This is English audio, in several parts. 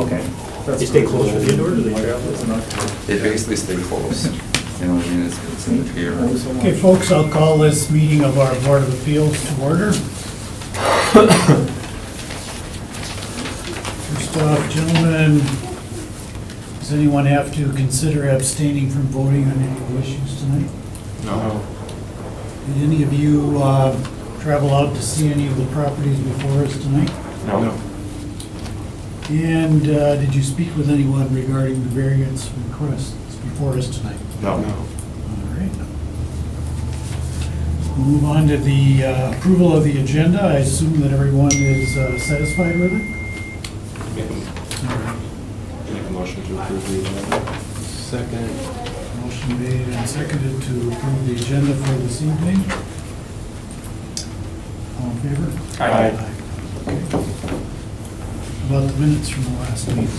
Okay. They stay close to the indoor, do they travel? They basically stay close. You know, I mean, it's in the pier. Okay, folks, I'll call this meeting of our Board of Appeals to order. First off, gentlemen, does anyone have to consider abstaining from voting on any issues tonight? No. Did any of you travel out to see any of the properties before us tonight? No. And did you speak with anyone regarding the variance requests before us tonight? No. All right. We'll move on to the approval of the agenda. I assume that everyone is satisfied with it? All right. Make a motion to approve the agenda. Second. Motion made and seconded to approve the agenda for this evening. All in favor? Aye. Okay. About the minutes from the last meeting.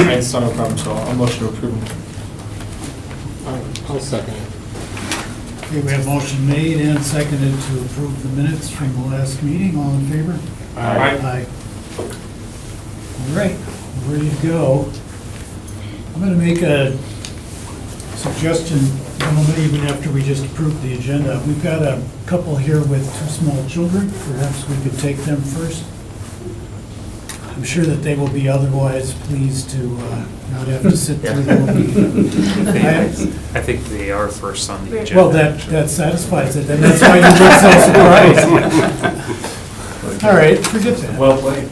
I saw no problem, so I'll motion to approve. I'll second it. Okay, we have motion made and seconded to approve the minutes from the last meeting. All in favor? Aye. All right, we're ready to go. I'm going to make a suggestion, gentlemen, even after we just approved the agenda. We've got a couple here with two small children. Perhaps we could take them first. I'm sure that they will be otherwise pleased to not have to sit through the whole meeting. I think they are first on the agenda. Well, that satisfies it, and that's why you look so surprised. All right, forget that. Well played.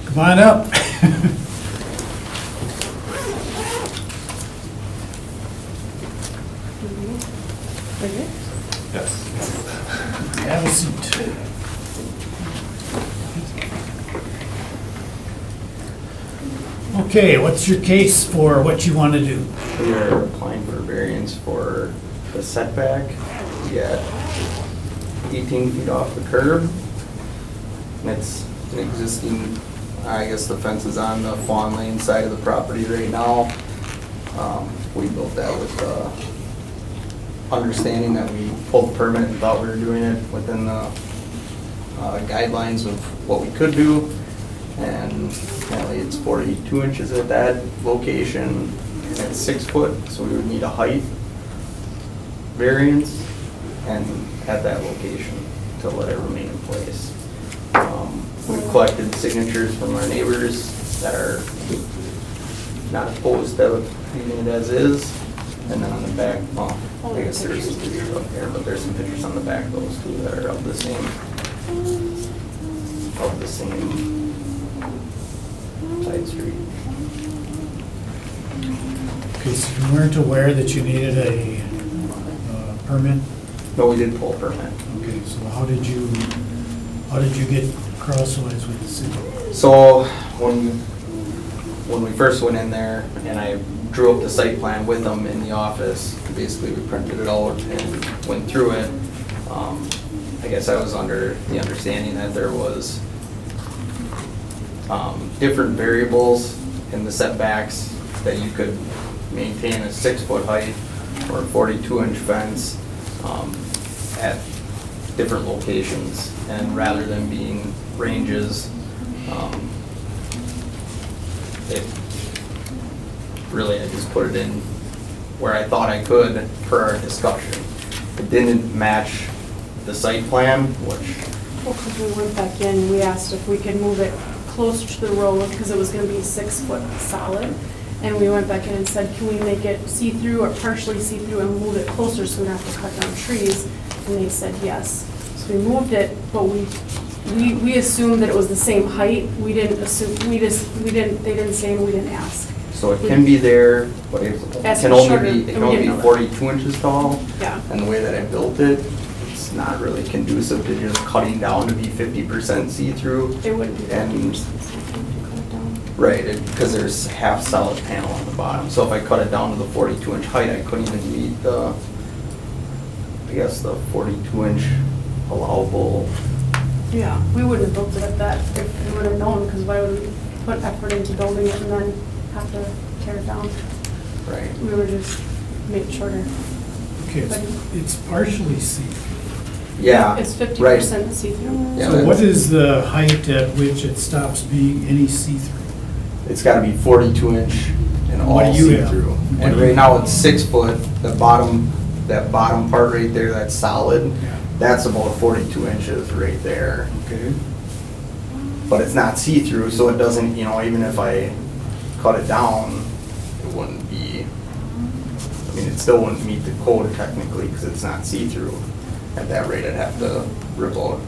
Come on up. Yes. Have a seat. Okay, what's your case for what you want to do? We are applying for variance for the setback. We got 18 feet off the curb. And it's an existing, I guess the fence is on the Fawn Lane side of the property right now. We built that with the understanding that we pulled the permit and thought we were doing it within the guidelines of what we could do. And apparently it's 42 inches at that location, and it's 6 foot, so we would need a height variance and at that location to let it remain in place. We've collected signatures from our neighbors that are not opposed to leaving it as is. And then on the back, well, I guess there's some pictures up there, but there's some pictures on the back of those two that are of the same side street. Okay, so you weren't aware that you needed a permit? No, we did pull a permit. Okay, so how did you get crosswise with the city? So when we first went in there and I drew up the site plan with them in the office, basically we printed it out and went through it. I guess I was under the understanding that there was different variables in the setbacks that you could maintain a 6 foot height or a 42-inch fence at different locations, and rather than being ranges, I just put it in where I thought I could per our discussion. It didn't match the site plan, which, Well, because we went back in, we asked if we could move it closer to the road, because it was gonna be 6 foot solid. And we went back in and said, can we make it see-through or partially see-through and move it closer so we don't have to cut down trees? And they said yes. So we moved it, but we assumed that it was the same height. We didn't assume, they didn't say and we didn't ask. so it can be there, but it As can it's only shorter, be, and it we can only didn't be know 42 inches tall. Yeah. And the way that I built it, it's not really conducive to just cutting down to be 50% see-through. It wouldn't be that And- huge since we cut it down. Right, because there's half solid panel on the bottom. So if I cut it down to the 42-inch height, I couldn't even meet the, I guess, the 42-inch allowable. Yeah, we wouldn't have built it at that if we would have known, because why would we put effort into building it and then have to tear it down? Right. We were just made it shorter. Okay, it's partially see-through. Yeah. It's 50% right. see-through. Yeah, So what that's- is the height at which it stops being any see-through? It's gotta be 42 inch and all What do you have? see-through. What And do you right now have? it's 6 foot, that bottom part right there, that's solid, that's about 42 inches right there. Okay. But it's not see-through, so it doesn't, even if I cut it down, it wouldn't be, it still wouldn't meet the code technically, because it's not see-through. At that rate, I'd have to rip out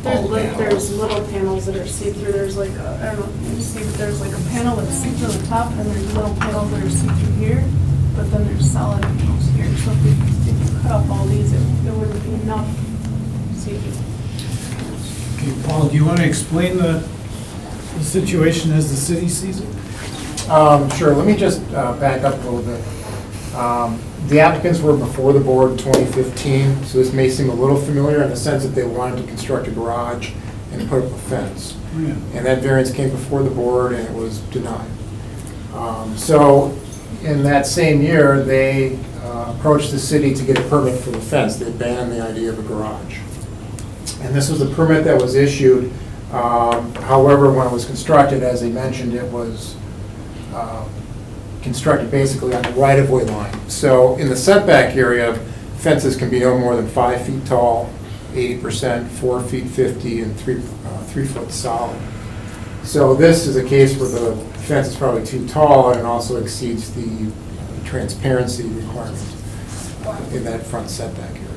all the There's panels. little panels that are see-through, there's like a, I don't know if you can see, but there's like a panel that's see-through on the top, and there's little panels that are see-through here, but then there's solid panels here, so if you cut off all these, it wouldn't be enough see-through. Okay, Paul, do you want to explain the situation as the city sees it? Sure, let me just back up a little bit. The applicants were before the board in 2015, so this may seem a little familiar in the sense that they wanted to construct a garage and put up a fence. Oh, yeah. And that variance came before the board and it was denied. So in that same year, they approached the city to get a permit for the fence. They abandoned the idea of a garage. And this was the permit that was issued. However, when it was constructed, as they mentioned, it was constructed basically on the right-of-way line. So in the setback area, fences can be no more than 5 feet tall, 80%, 4 feet 50, and 3 foot solid. So this is a case where the fence is probably too tall and also exceeds the transparency requirement in that front setback area.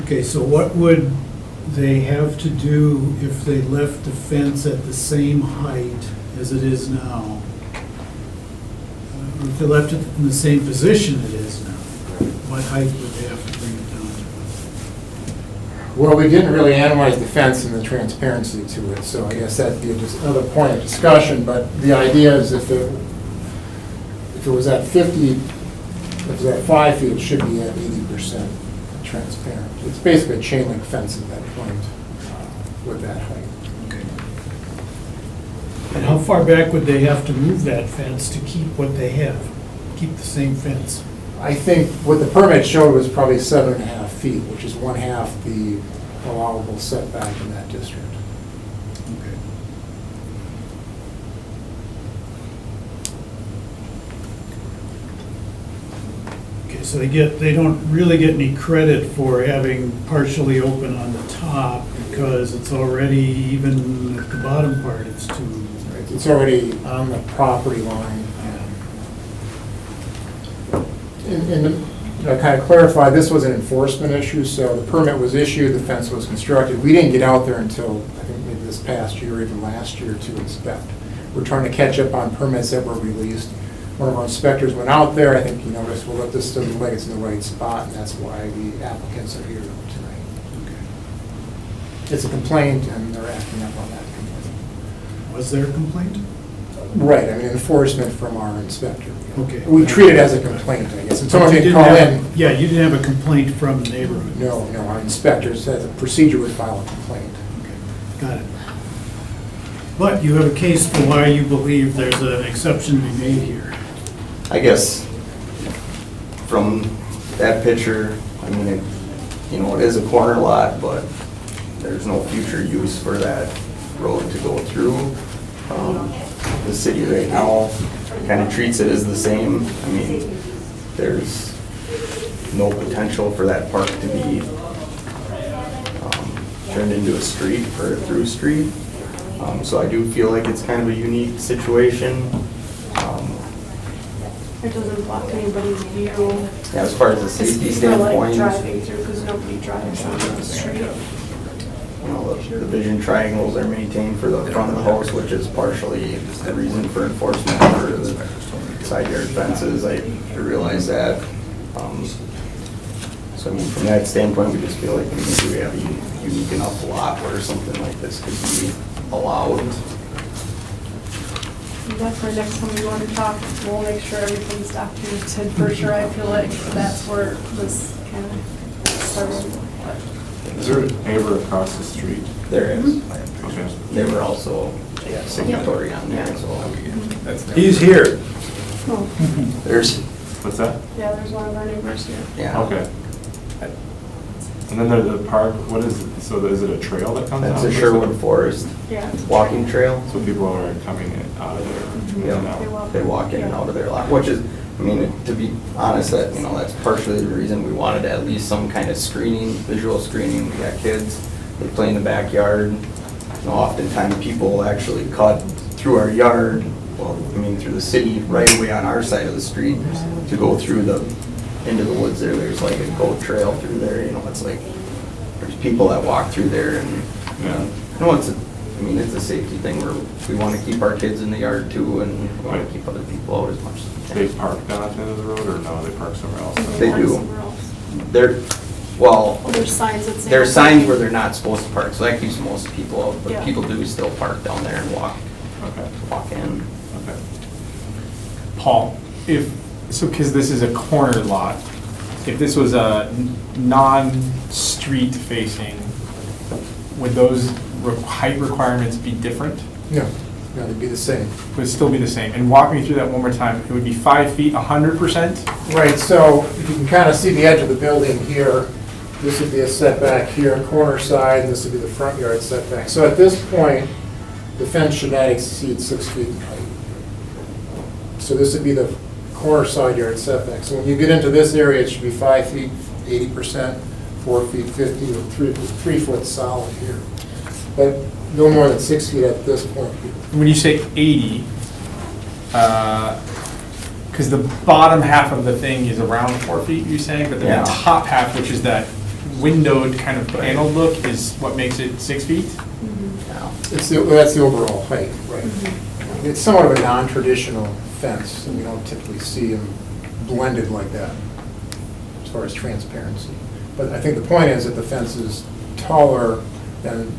Okay, so what would they have to do if they left the fence at the same height as it is now? Or if they left it in the same position it is now, what height would they have to bring it down to? Well, we didn't really analyze the fence and the transparency to it, so I guess that'd be just another point of discussion, but the idea is if it was at 50, if it was at 5 feet, it should be at 80% transparent. It's basically a chain link fence at that point with that height. And how far back would they have to move that fence to keep what they have? Keep the same fence? I think what the permit showed was probably 7.5 feet, which is 1/2 the allowable setback in that district. Okay. Okay, so they don't really get any credit for having partially open on the top because it's already, even at the bottom part, it's too. It's already on the property line. And to kind of clarify, this was an enforcement issue, so the permit was issued, the fence was constructed. We didn't get out there until, I think, maybe this past year, or even last year, to inspect. We're trying to catch up on permits that were released. One of our inspectors went out there, I think you noticed, well, this doesn't look like it's in the right spot, and that's why the applicants are here tonight. It's a complaint, and they're acting up on that complaint. Was there a complaint? Right, I mean, enforcement from our inspector. Okay. We treat it as a complaint, I guess. And someone But you didn't didn't call have- in. Yeah, you didn't have a complaint from the neighborhood? No, our inspector says a procedure would file a complaint. Okay, got it. But you have a case for why you believe there's an exception to be made here. I guess from that picture, it is a corner lot, but there's no future use for that road to go through. The city right now kind of treats it as the same. There's no potential for that park to be turned into a street or a through street. So I do feel like it's kind of a unique situation. It doesn't block anybody's view. As far as the safety It's for like standpoint, driving through, because nobody drives on the street. the vision triangles are maintained for the front of the house, which is partially the reason for enforcement for the side yard fences. I realize that. So from that standpoint, we just feel like we have a unique enough lot where something like this could be allowed. Definitely next time we want to talk, we'll make sure everything's documented for sure. I feel like that's where this kind of started. Is there a neighbor across the street? There is. Okay. They were also signatory on there, so He's here. Oh, there's, What's that? yeah, there's one of our neighbors here. yeah. Okay. And then there's the park, what is it, so is it a trail that comes out? That's a Sherwood Forest Yeah. walking trail. So people are coming out of there? in and out? They walk in and out of there a lot, which is, I mean, to be honest, that, you know, that's partially the reason we wanted at least some kind of screening, visual screening. We got kids, they play in the backyard. You know, oftentimes people actually cut through our yard, well, I mean, through the city, right away on our side of the street to go through into the woods there. There's like a goat trail through there, you know, it's like, there's people that walk through there and, you know, it's a safety thing where we want to keep our kids in the yard too, and we want to keep other people out as much as we They can. park down at the end of the road, or no, they park somewhere else? They Park do. somewhere else. Well, Well, there's signs that say. there are signs where they're not supposed to park, so that keeps most people out, Yeah. but people do still park down there and walk Okay, in. okay. Paul, because this is a corner lot, if this was a non-street facing, would those height requirements be different? No, no, they'd be the same. Would it still be the same? And walk me through that one more time. It would be 5 feet, 100%? Right, so if you can kind of see the edge of the building here, this would be a setback here, corner side, and this would be the front yard setback. So at this point, the fence should not exceed 6 feet in height. So this would be the corner side yard setback. So when you get into this area, it should be 5 feet, 80%, 4 feet, 50, or 3 foot solid here. But no more than 6 feet at this point here. When you say 80, because the bottom half of the thing is around 4 feet, you're saying, but then Yeah. the top half, which is that windowed kind of paneled look, is what makes it 6 feet? Now, That's the overall height, right. It's somewhat of a non-traditional fence, and we don't typically see them blended like that, as far as transparency. But I think the point is that the fence is taller than.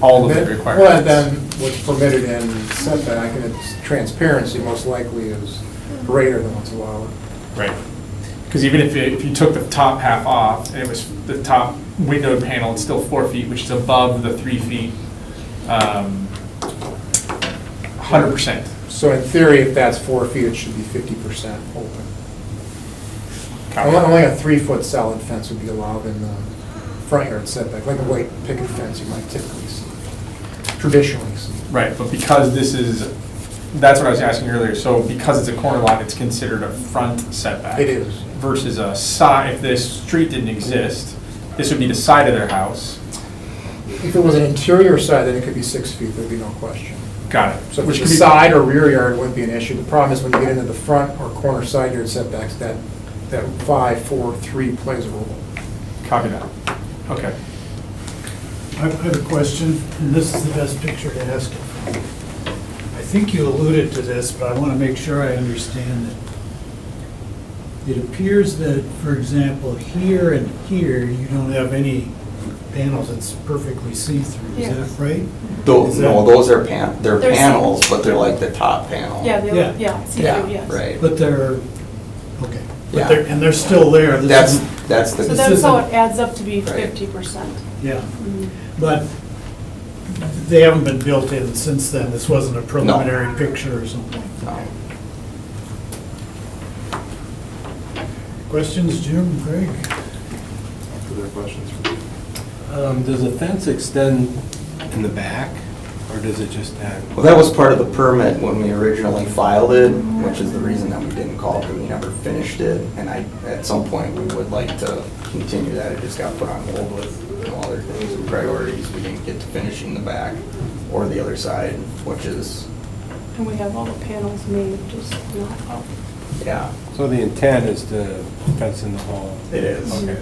All of the Well, requirements. than what's permitted in setback, and its transparency most likely is greater than what's allowed. Right. Because even if you took the top half off, and it was the top windowed panel, it's still 4 feet, which is above the 3 feet, 100%. So in theory, if that's 4 feet, it should be 50% open. Only a 3 foot solid fence would be allowed in the front yard setback, like a white picket fence you might typically see, traditionally see. Right, but because this is, that's what I was asking earlier, so because it's a corner lot, it's considered a front setback. It is. Versus a side, if this street didn't exist, this would be the side of their house. If it was an interior side, then it could be 6 feet, there'd be no question. Got it. So if Which it's could a be- side or rear yard, it wouldn't be an issue. The problem is when you get into the front or corner side yard setbacks, that 5, 4, 3 plays a role. Copy that. Okay. I have a question, and this is the best picture to ask it from. I think you alluded to this, but I want to make sure I understand it. It appears that, for example, here and here, you don't have any panels, it's perfectly see-through, is Yes. that right? Those, Is that- no, those are they're They're panels, but they're like the top panel. Yeah, Yeah. see-through, Yeah, yes. right. But they're, okay. But Yeah. they're, and they're still there. This That's, isn't- that's So the, that's how isn't- it adds up to be Right. 50%. Yeah, but they haven't been built in since then. This wasn't a preliminary picture or something. no. Questions, Jim, Greg? Other questions? Does the fence extend in the back, or does it just add? Well, that was part of the permit when we originally filed it, which is the reason that we didn't call it, because we never finished it. And at some point, we would like to continue that. It just got put on hold with, you know, other things and priorities. We didn't get to finishing the back or the other side, which is, And we have all the panels made, just not up. yeah, So the intent is to fence in the whole? it is. Okay.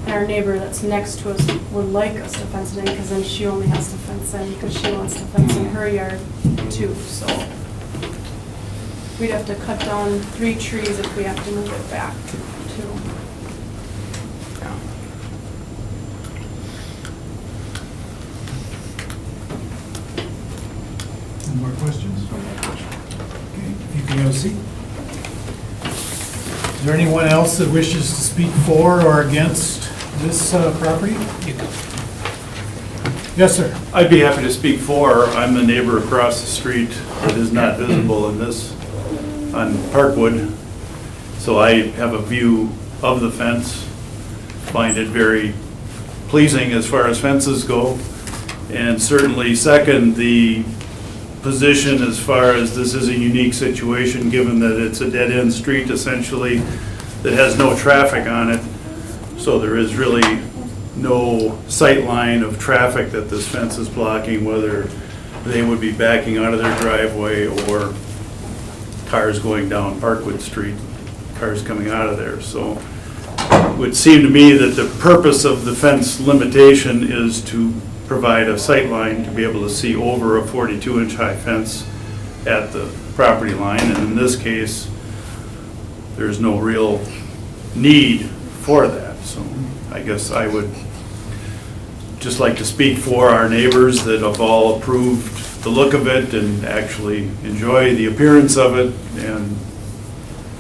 And our neighbor that's next to us would like us to fence it in, because then she only has to fence in, because she wants to fence in her yard too, so. We'd have to cut down 3 trees if we have to move it back too. Yeah. Any more questions? Okay, you can have a seat. Is there anyone else that wishes to speak for or against this property? Yes, sir. I'd be happy to speak for. I'm the neighbor across the street that is not visible in this, on Parkwood. So I have a view of the fence, find it very pleasing as far as fences go. And certainly second, the position as far as this is a unique situation, given that it's a dead-end street essentially that has no traffic on it. So there is really no sight line of traffic that this fence is blocking, whether they would be backing out of their driveway or cars going down Parkwood Street, cars coming out of there. So it would seem to me that the purpose of the fence limitation is to provide a sight line to be able to see over a 42-inch high fence at the property line. And in this case, there's no real need for that. So I guess I would just like to speak for our neighbors that have all approved the look of it and actually enjoy the appearance of it, and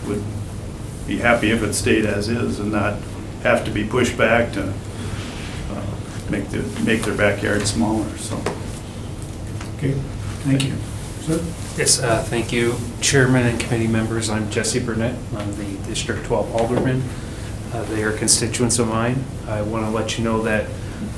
would be happy if it stayed as is and not have to be pushed back to make their backyard smaller, so. Okay, thank you. Sir? Yes, thank you, Chairman and committee members. I'm Jesse Burnett. I'm the District 12 Alderman. They are constituents of mine. I want to let you know that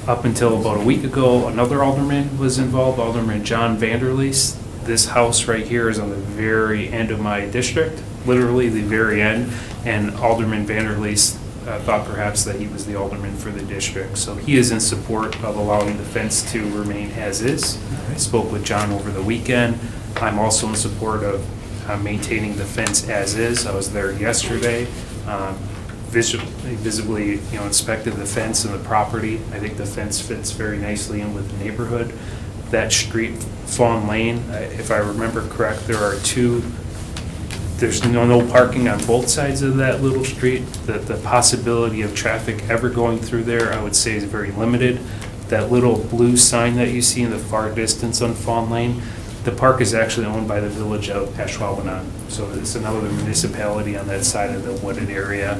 up until about a week ago, another alderman was involved, Alderman John Vanderleest. This house right here is on the very end of my district, literally the very end, and Alderman Vanderleest thought perhaps that he was the alderman for the district. So he is in support of allowing the fence to remain as is. I spoke with John over the weekend. I'm also in support of maintaining the fence as is. I was there yesterday. Visibly, inspected the fence and the property. I think the fence fits very nicely in with the neighborhood. That street, Fawn Lane, if I remember correct, there's no parking on both sides of that little street. The possibility of traffic ever going through there, I would say, is very limited. That little blue sign that you see in the far distance on Fawn Lane, the park is actually owned by the village of Ashwaubenon. So it's another municipality on that side of the wooded area.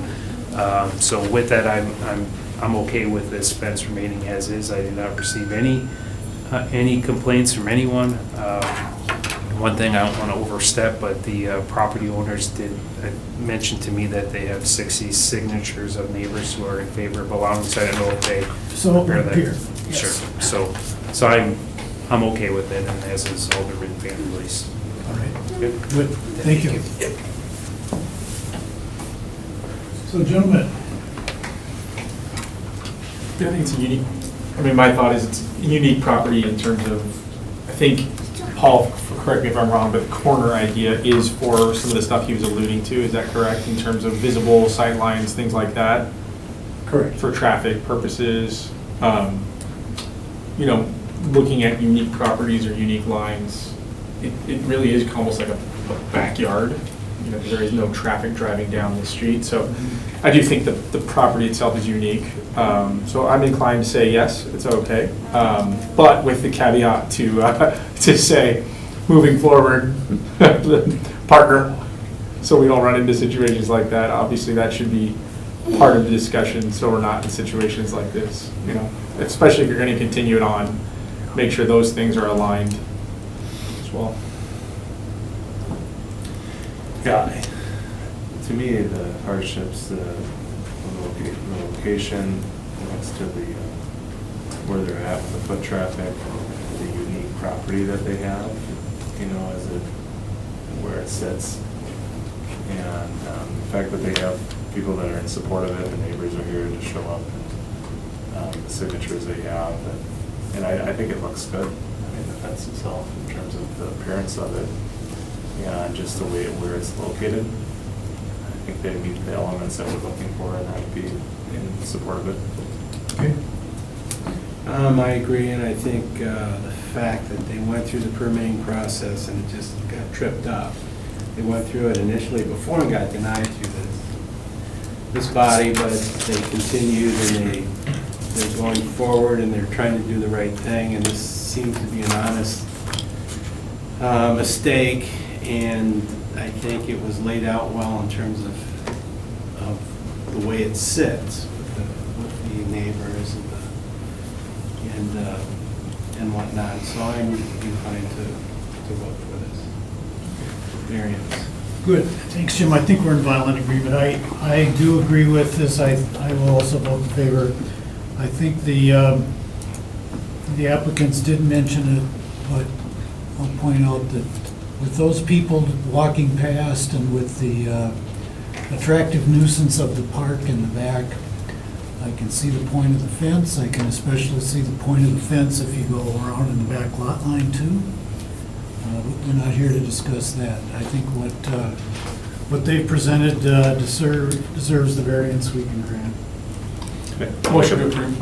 So with that, I'm okay with this fence remaining as is. I did not receive any complaints from anyone. One thing I don't want to overstep, but the property owners did mention to me that they have 60 signatures of neighbors who are in favor of allowing, so I don't know if they prepare that. Here, yes. Sure. So I'm okay with it, and as is Alderman Vanderleest. All right, Good. good, thank you. Yep. So gentlemen, I think it's a unique, my thought is it's a unique property in terms of, I think, Paul, correct me if I'm wrong, but the corner idea is for some of the stuff he was alluding to, is that correct? In terms of visible sight lines, things like that? Correct. For traffic purposes, looking at unique properties or unique lines, it really is almost like a backyard. There is no traffic driving down the street, so I do think the property itself is unique. So I'm inclined to say yes, it's okay, but with the caveat to say, moving forward, partner, so we don't run into situations like that. Obviously, that should be part of the discussion, so we're not in situations like this. Especially if you're going to continue it on, make sure those things are aligned as well. Yeah, to me, the hardships, the location next to where they're at with the foot traffic, the unique property that they have, as where it sits, and the fact that they have people that are in support of it, the neighbors are here to show up, and the signatures they have, and I think it looks good. The fence itself, in terms of the appearance of it, and just the way where it's located, I think they meet the elements that we're looking for, and I'd be in support of it. okay, I agree, and I think the fact that they went through the permitting process and it just got tripped up. They went through it initially before and got denied through this body, but they continued and they're going forward and they're trying to do the right thing, and this seems to be an honest mistake, and I think it was laid out well in terms of the way it sits with the neighbors and whatnot. So I'm inclined to vote for this variance. good. Thanks, Jim. I think we're in violent agreement. I do agree with this. I will also vote in favor. I think the applicants did mention it, but I'll point out that with those people walking past and with the attractive nuisance of the park in the back, I can see the point of the fence. I can especially see the point of the fence if you go around in the back lot line too. But we're not here to discuss that. I think what they've presented deserves the variance we can grant. Motion to approve.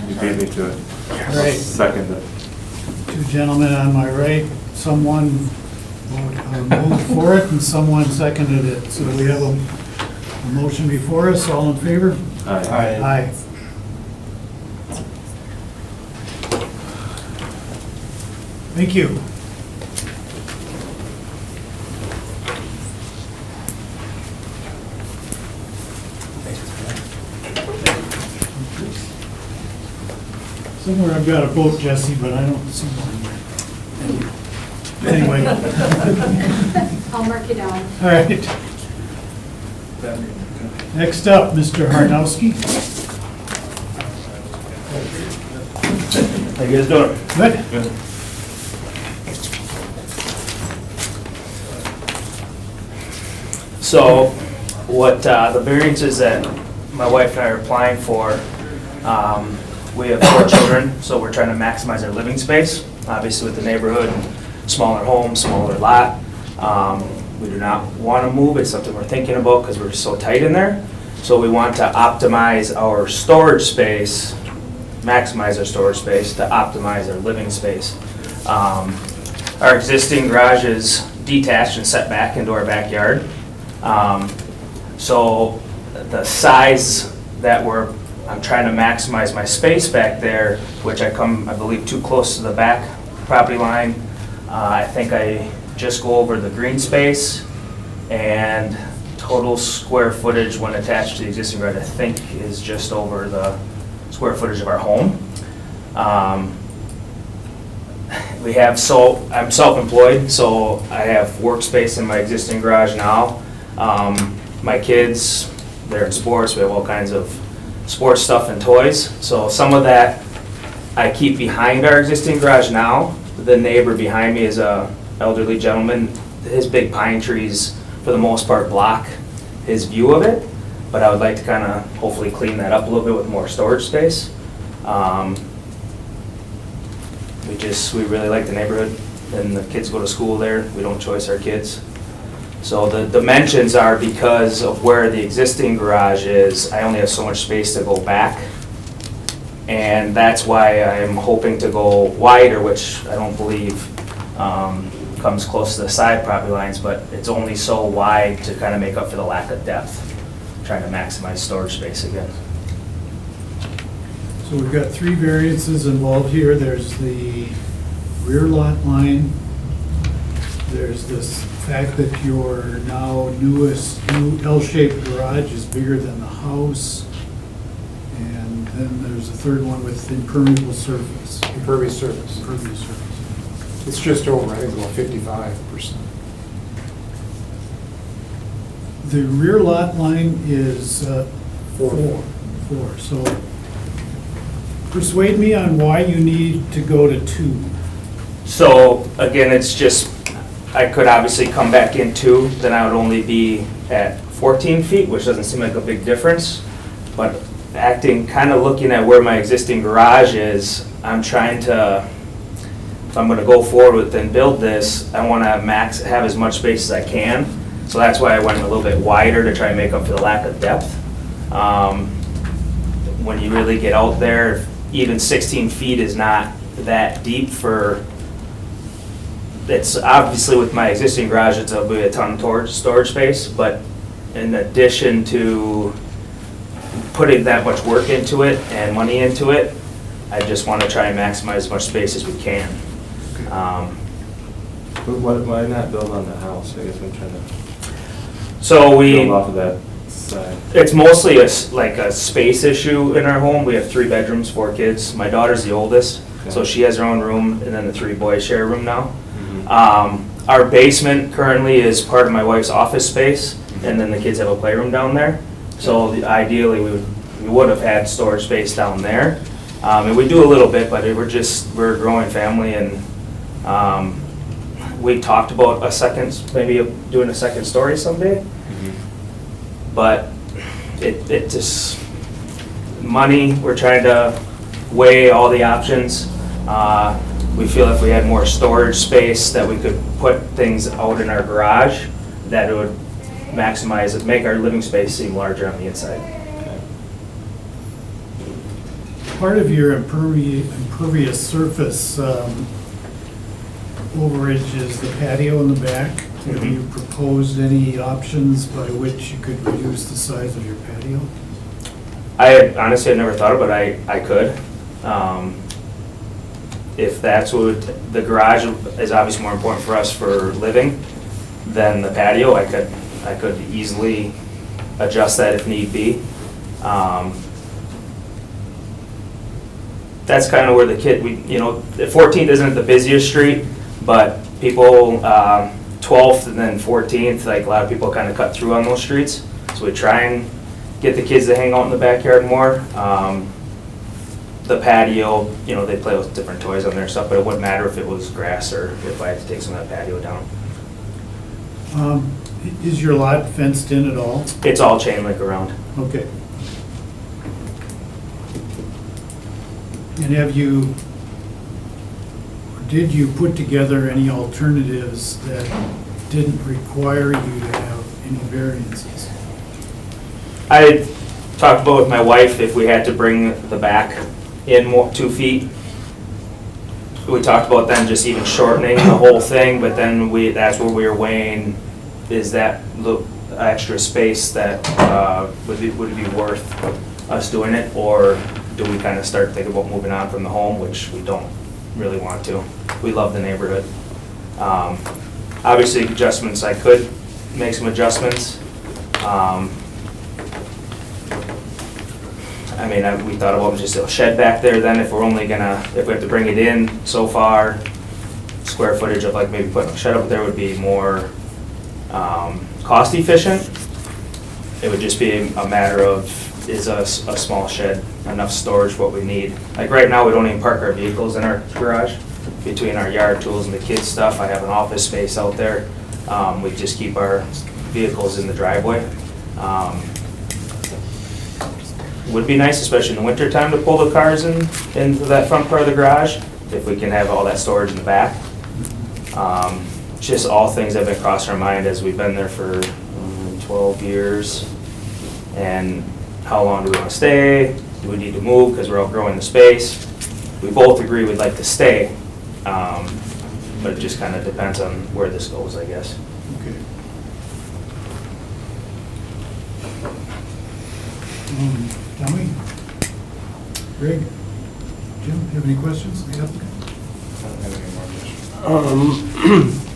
You beat me to it. All right. Second it. Two gentlemen on my right, someone moved for it and someone seconded it. So we have a motion before us. All in favor? Aye. Aye. Thank you. Somewhere I've got a boat, Jesse, but I don't see one here. Anyway, I'll mark you down. all right. Next up, Mr. Harnowski. How you guys doing? Good. So, what the variances that my wife and I are applying for, we have 4 children, so we're trying to maximize our living space. Obviously with the neighborhood, smaller home, smaller lot. We do not want to move, it's something we're thinking about because we're so tight in there. So we want to optimize our storage space, maximize our storage space to optimize our living space. Our existing garage is detached and set back into our backyard. So the size that I'm trying to maximize my space back there, which I believe, too close to the back property line. I think I just go over the green space, and total square footage when attached to the existing garage, I think is just over the square footage of our home. I'm self-employed, so I have workspace in my existing garage now. My kids, they're in sports, we have all kinds of sports stuff and toys. So some of that I keep behind our existing garage now. The neighbor behind me is a elderly gentleman. His big pine trees, for the most part, block his view of it. But I would like to kind of hopefully clean that up a little bit with more storage space. We really like the neighborhood, and the kids go to school there. We don't choice our kids. So the dimensions are because of where the existing garage is, I only have so much space to go back. And that's why I'm hoping to go wider, which I don't believe comes close to the side property lines, but it's only so wide to kind of make up for the lack of depth. Trying to maximize storage space again. So we've got 3 variances involved here. There's the rear lot line. There's this fact that your now new L-shaped garage is bigger than the house. And then there's a third one with impermeable surface. Impervious surface. Impervious surface. It's just over, I think, about 55%. The rear lot line is 4. 4. So persuade me on why you need to go to 2. So again, it's just, I could obviously come back in 2, then I would only be at 14 feet, which doesn't seem like a big difference. But kind of looking at where my existing garage is, I'm trying to, if I'm gonna go forward with and build this, I wanna have as much space as I can. So that's why I went a little bit wider to try and make up for the lack of depth. When you really get out there, even 16 feet is not that deep for, it's obviously with my existing garage, it'll be a ton of storage space, but in addition to putting that much work into it and money into it, I just want to try and maximize as much space as we can. But why not build on the house? I guess I'm trying to So build off of that side. it's mostly like a space issue in our home. We have 3 bedrooms, 4 kids. My daughter's the oldest, so Okay. she has her own room, and then the 3 boys share a room now. Our basement currently is part of my wife's office space, and then the kids have a playroom down there. So ideally, we would we would have had storage space down there. And we do a little bit, but we're a growing family, and we talked about maybe doing a second story someday. But it just, money, we're trying to weigh all the options. We feel if we had more storage space that we could put things out in our garage, that it would maximize it, make our living space seem larger on the inside. Part of your impervious surface overage is the patio in the back. Have you proposed any options by which you could reduce the size of your patio? Honestly, I never thought about it, I could. If that's what, the garage is obviously more important for us for living than the patio, I could easily adjust that if need be. That's kind of where the 14th isn't the busiest street, but people, 12th and then 14th, like a lot of people kind of cut through on those streets. So we try and get the kids to hang out in the backyard more. The patio, they play with different toys on there and stuff, but it wouldn't matter if it was grass or if I had to take some of that patio down. Is your lot fenced in at all? It's all chain link around. Okay. And did you put together any alternatives that didn't require you to have any variances? I talked about with my wife if we had to bring the back in 2 feet. We talked about then just even shortening the whole thing, but then that's where we were weighing, is that the extra space that would it be worth us doing it, or do we kind of start thinking about moving on from the home, which we don't really want to. We love the neighborhood. Obviously adjustments, I could make some adjustments. We thought about just a shed back there then if we have to bring it in so far, square footage of like maybe putting a shed up there would be more cost efficient. It would just be a matter of, is a small shed enough storage what we need? Like right now, we don't even park our vehicles in our garage. Between our yard tools and the kids' stuff, I have an office space out there. We just keep our vehicles in the driveway. Would be nice, especially in the winter time, to pull the cars into that front part of the garage, if we can have all that storage in the back. Just all things that have been crossing our mind as we've been there for 12 years. And how long do we want to stay? Do we need to move because we're outgrowing the space? We both agree we'd like to stay, but it just kind of depends on where this goes, I guess. Okay. Tommy? Greg? Jim, have any questions? I don't have any more questions.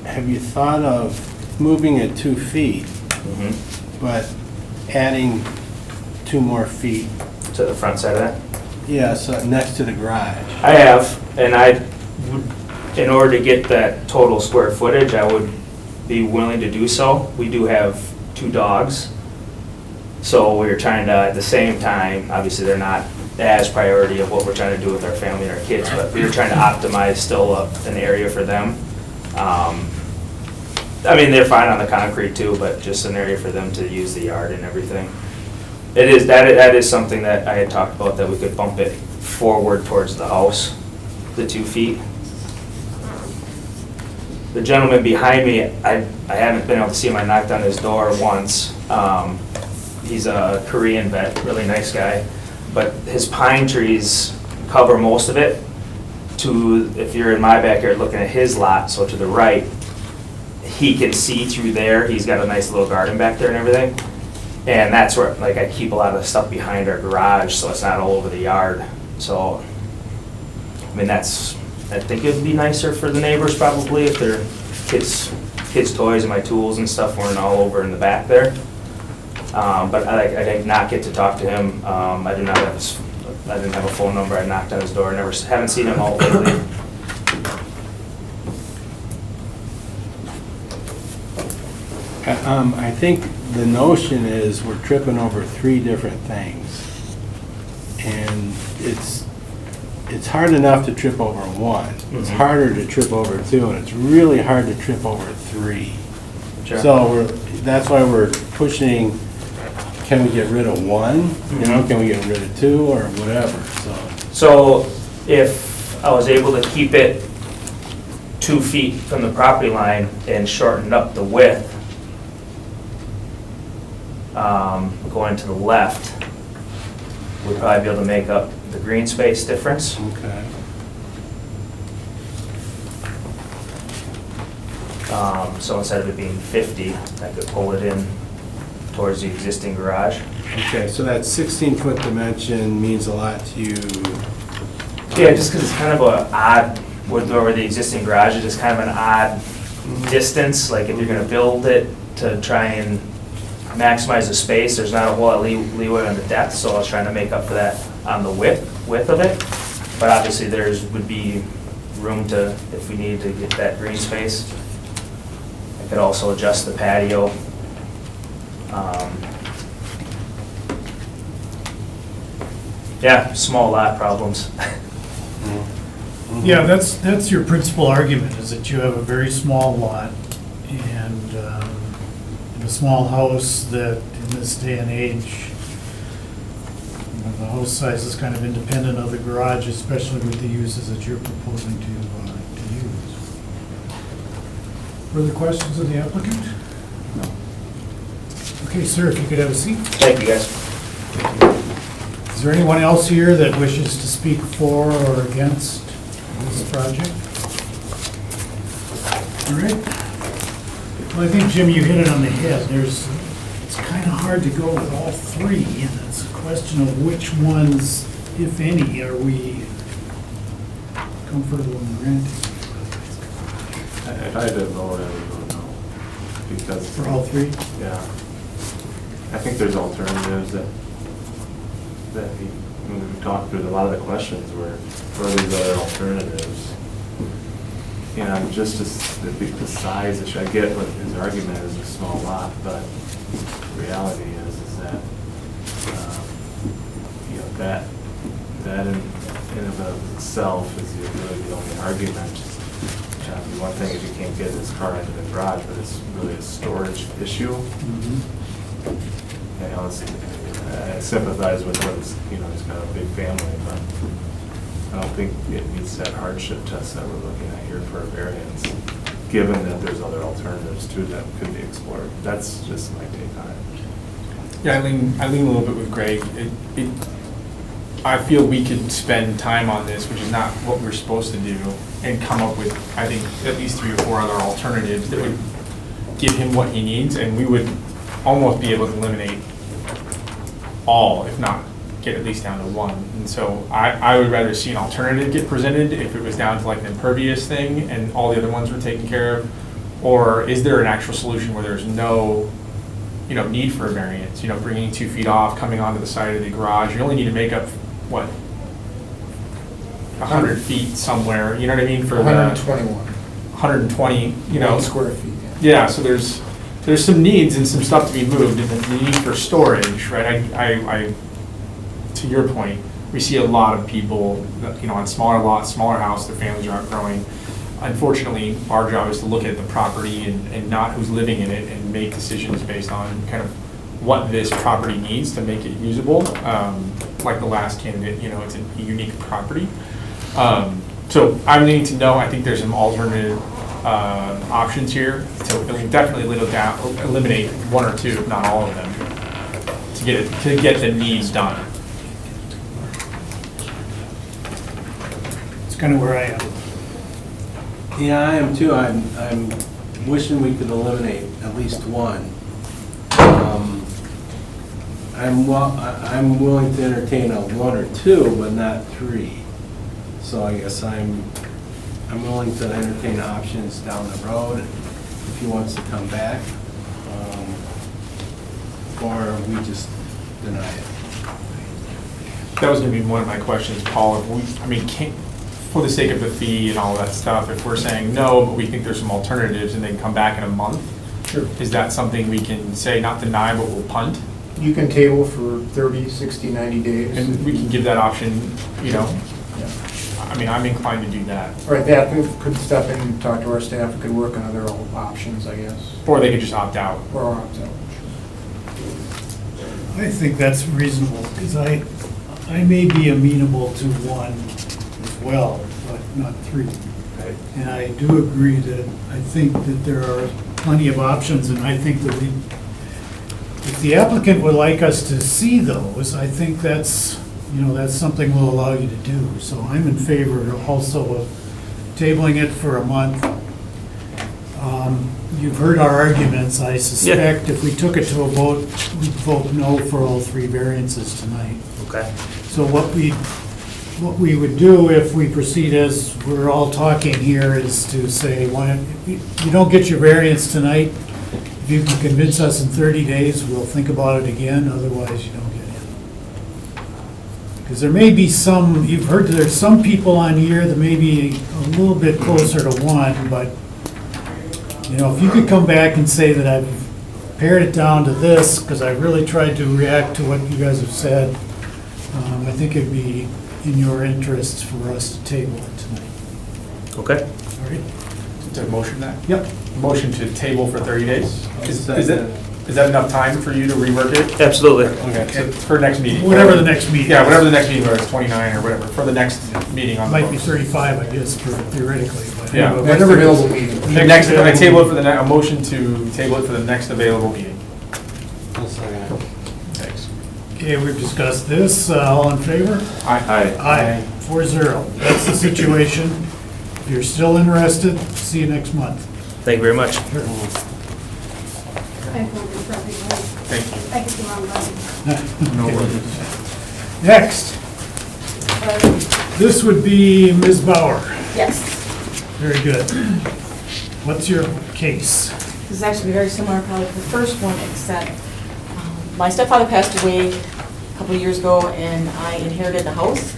Have you thought of moving it 2 feet, but adding 2 more feet? To the front side of that? Yeah, so next to the garage. I have, and in order to get that total square footage, I would be willing to do so. We do have 2 dogs, so we're trying to, at the same time, obviously they're not as priority of what we're trying to do with our family and our kids, but we were trying to optimize still an area for them. They're fine on the concrete too, but just an area for them to use the yard and everything. That is something that I had talked about, that we could bump it forward towards the house, the 2 feet. The gentleman behind me, I haven't been able to see him. I knocked on his door once. He's a Korean vet, really nice guy, but his pine trees cover most of it. If you're in my backyard looking at his lot, so to the right, he can see through there. He's got a nice little garden back there and everything. And that's where, I keep a lot of the stuff behind our garage, so it's not all over the yard. So, I think it'd be nicer for the neighbors probably if their kids' toys and my tools and stuff weren't all over in the back there. But I did not get to talk to him. I didn't have a phone number. I knocked on his door. Haven't seen him all lately. I think the notion is we're tripping over 3 different things. And it's hard enough to trip over 1. It's harder to trip over 2, and it's really hard to trip over 3. Sure. So that's why we're pushing, can we get rid of 1? You know, can we get rid of 2 or whatever, so. So if I was able to keep it 2 feet from the property line and shorten up the width, going to the left, we'd probably be able to make up the green space difference. Okay. So instead of it being 50, I could pull it in towards the existing garage. Okay, so that 16-foot dimension means a lot to you. Yeah, just because it's kind of a odd, with where the existing garage is, it's kind of an odd distance, like if you're gonna build it to try and maximize the space, there's not a whole lot of leeway on the depth, so I was trying to make up for that on the width of it. But obviously would be room to, if we needed to get that green space. I could also adjust the patio. Yeah, small lot problems. Yeah, that's your principal argument, is that you have a very small lot and a small house that in this day and age, you know, the house size is kind of independent of the garage, especially with the uses that you're proposing to use. Further questions of the applicant? No. Okay, sir, if you could have a seat. Thank you, guys. Is there anyone else here that wishes to speak for or against this project? All right. Well, I think, Jim, you hit it on the head. It's kind of hard to go with all 3, and it's a question of which ones, if any, are we comfortable in granting? If I had to vote, I would vote no. Because. For all 3? Yeah. I think there's alternatives that when we talked through, a lot of the questions were, what are these other alternatives? And just the size issue, I get what his argument is, a small lot, but the reality is that, you know, that in and of itself is really the only argument. One thing is you can't get his car into the garage, but it's really a storage issue. And I sympathize with what he's got a big family, but I don't think it meets that hardship test that we're looking at here for a variance, given that there's other alternatives too that could be explored. That's just my take on it. Yeah, I lean a little bit with Greg. I feel we could spend time on this, which is not what we're supposed to do, and come up with, I think, at least 3 or 4 other alternatives that would give him what he needs, and we would almost be able to eliminate all, if not get at least down to 1. And so I would rather see an alternative get presented if it was down to like an impervious thing and all the other ones were taken care of. Or is there an actual solution where there's no, need for a variance? Bringing 2 feet off, coming onto the side of the garage, you only need to make up, 100 feet somewhere, you know what I mean? For 121. 120, 1 square feet. Yeah, so there's some needs and some stuff to be moved, and the need for storage, right? I to your point, we see a lot of people that, on smaller lots, smaller house, their families are outgrowing. Unfortunately, our job is to look at the property and not who's living in it and make decisions based on kind of what this property needs to make it usable. Like the last candidate, it's a unique property. So I'm needing to know, I think there's some alternative options here to definitely eliminate 1 or 2, if not all of them, to get the needs done. It's kind of where I am. Yeah, I am too. I'm wishing we could eliminate at least 1. I'm willing to entertain a 1 or 2, but not 3. So I guess I'm willing to entertain options down the road if he wants to come back, or we just deny it. That was going to be one of my questions, Paul. For the sake of the fee and all that stuff, if we're saying no, but we think there's some alternatives and they can come back in a month, Sure. Is that something we can say not deny, but we'll punt? You can table for 30, 60, 90 days. And we can give that option, you know? Yeah. I mean, I'm inclined to do that. Right, that could step in and talk to our staff, we could work on other options, I guess, Or they could just opt out. or opt out. I think that's reasonable, because I may be amenable to one as well, but not three. And I do agree that I think that there are plenty of options, and I think that if the applicant would like us to see those, I think that's, that's something we'll allow you to do. So I'm in favor also of tabling it for a month. You've heard our arguments. I suspect if we took it to a vote, we'd vote no for all three variances tonight. Okay. So what we would do if we proceed as we're all talking here is to say, if you don't get your variance tonight, if you can convince us in 30 days, we'll think about it again, otherwise you don't get in. Because there may be some, you've heard there's some people on here that may be a little bit closer to one, but, if you could come back and say that I've pared it down to this, because I really tried to react to what you guys have said, I think it'd be in your interests for us to table it tonight. Okay. All right? To motion that? Yep. Motion to table for 30 days? Is that enough time for you to rework it? Absolutely. Okay, so for next meeting? Whatever the next meeting. Yeah, whatever the next meeting, whether it's 29 or whatever, for the next meeting on the Might be books. 35, I guess, theoretically, but. Yeah. Next available meeting. The next, I table it for a motion to table it for the next available meeting. Thanks. Okay, we've discussed this. All in favor? Aye. Aye. 4-0. That's the situation. If you're still interested, see you next month. Thank you very much. Thank you. I hit the wrong button. No worries. Next, this would be Ms. Bauer. Yes, Very good. What's your case? this is actually very similar probably to the first one, except my stepfather passed away a couple of years ago, and I inherited the house,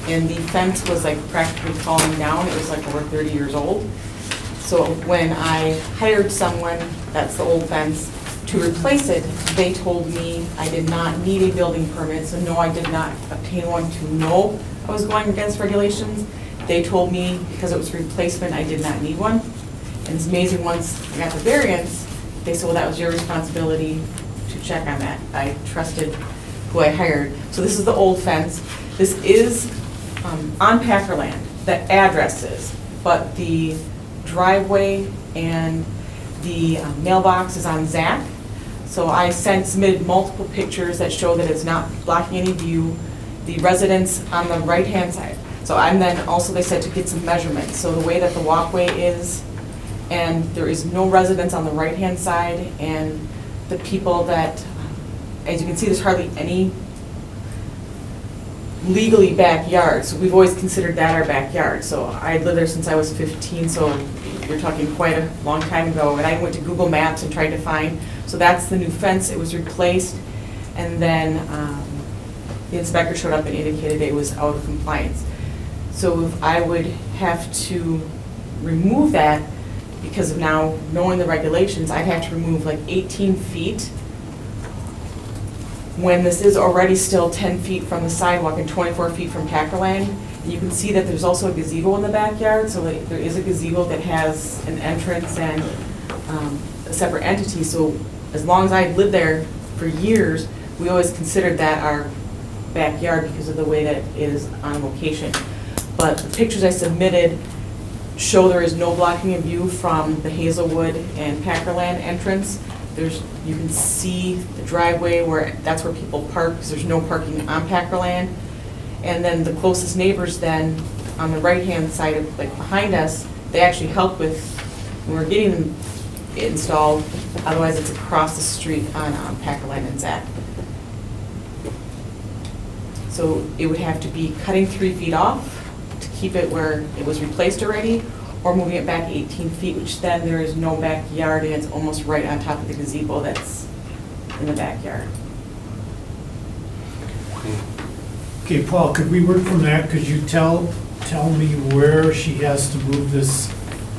and the fence was like practically falling down. It was like over 30 years old. So when I hired someone, that's the old fence, to replace it, they told me I did not need a building permit, so no, I did not obtain one to know I was going against regulations. They told me because it was replacement, I did not need one. And it's amazing, once I got the variance, they said, well, that was your responsibility to check on that. I trusted who I hired. So this is the old fence. This is on Packer land, the address is, but the driveway and the mailbox is on Zach. So I submitted multiple pictures that show that it's not blocking any view. The residence on the right-hand side. So I'm then also, they said to get some measurements. So the way that the walkway is, and there is no residence on the right-hand side, and the people that, as you can see, there's hardly any legally backyard. So we've always considered that our backyard. So I lived there since I was 15, so you're talking quite a long time ago. And I went to Google Maps and tried to find, so that's the new fence. It was replaced, and then the inspector showed up and indicated it was out of compliance. So if I would have to remove that, because of now knowing the regulations, I'd have to remove like 18 feet when this is already still 10 feet from the sidewalk and 24 feet from Packer Lane. And you can see that there's also a gazebo in the backyard, so like, there is a gazebo that has an entrance and a separate entity. So as long as I've lived there for years, we always considered that our backyard because of the way that it is on location. But the pictures I submitted show there is no blocking of view from the Hazelwood and Packerland entrance. You can see the driveway where, that's where people park, because there's no parking on Packerland. And then the closest neighbors then, on the right-hand side, like behind us, they actually help with, when we're getting them installed, otherwise it's across the street on Packerland and Zach. So it would have to be cutting 3 feet off to keep it where it was replaced already, or moving it back 18 feet, which then there is no backyard, and it's almost right on top of the gazebo that's in the backyard. Okay, Paul, could we work from that? Could you tell me where she has to move this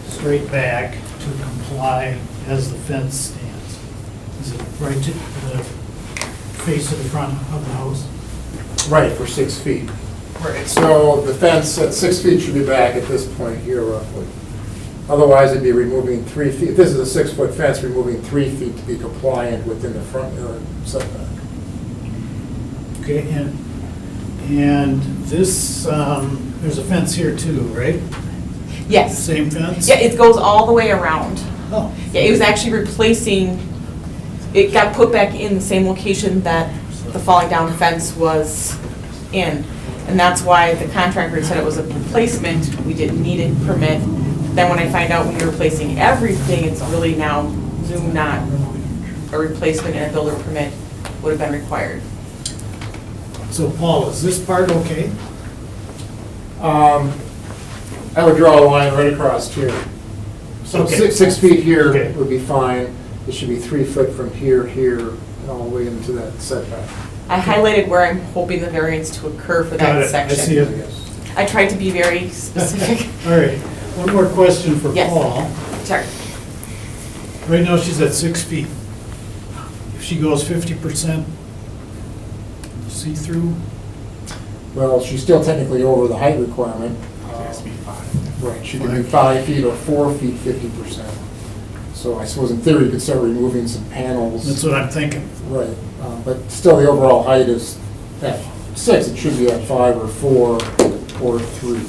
straight back to comply as the fence stands? Is it right to the face of the front of the house? Right, for 6 feet. Right. So the fence at 6 feet should be back at this point here roughly. Otherwise, it'd be removing 3 feet. If this is a 6-foot fence, removing 3 feet to be compliant within the front yard setback. Okay, and this, there's a fence here too, right? Yes. Same fence? Yeah, it goes all the way around. Oh. Yeah, it was actually replacing, it got put back in the same location that the falling down fence was in. And that's why the contractor said it was a replacement, we didn't need a permit. Then when I find out when you're replacing everything, it's really now not a replacement, and a builder permit would have been required. So Paul, is this part okay? I would draw a line right across here. So Okay. 6 feet here Okay. would be fine. It should be 3 foot from here, and all the way into that setback. I highlighted where I'm hoping the variance to occur for Got that it. section. I see it. I tried to be very specific. All right, one more question for Yes. Paul. Sorry. Right now, she's at 6 feet. If she goes 50% see-through, Well, she's still technically over the height requirement. It has to be 5. Right, she can do 5 feet or 4 feet, 50%. So I suppose in theory, you could start removing some panels. that's what I'm thinking. Right, but still the overall height is at 6, it should be at 5 or 4 or 3.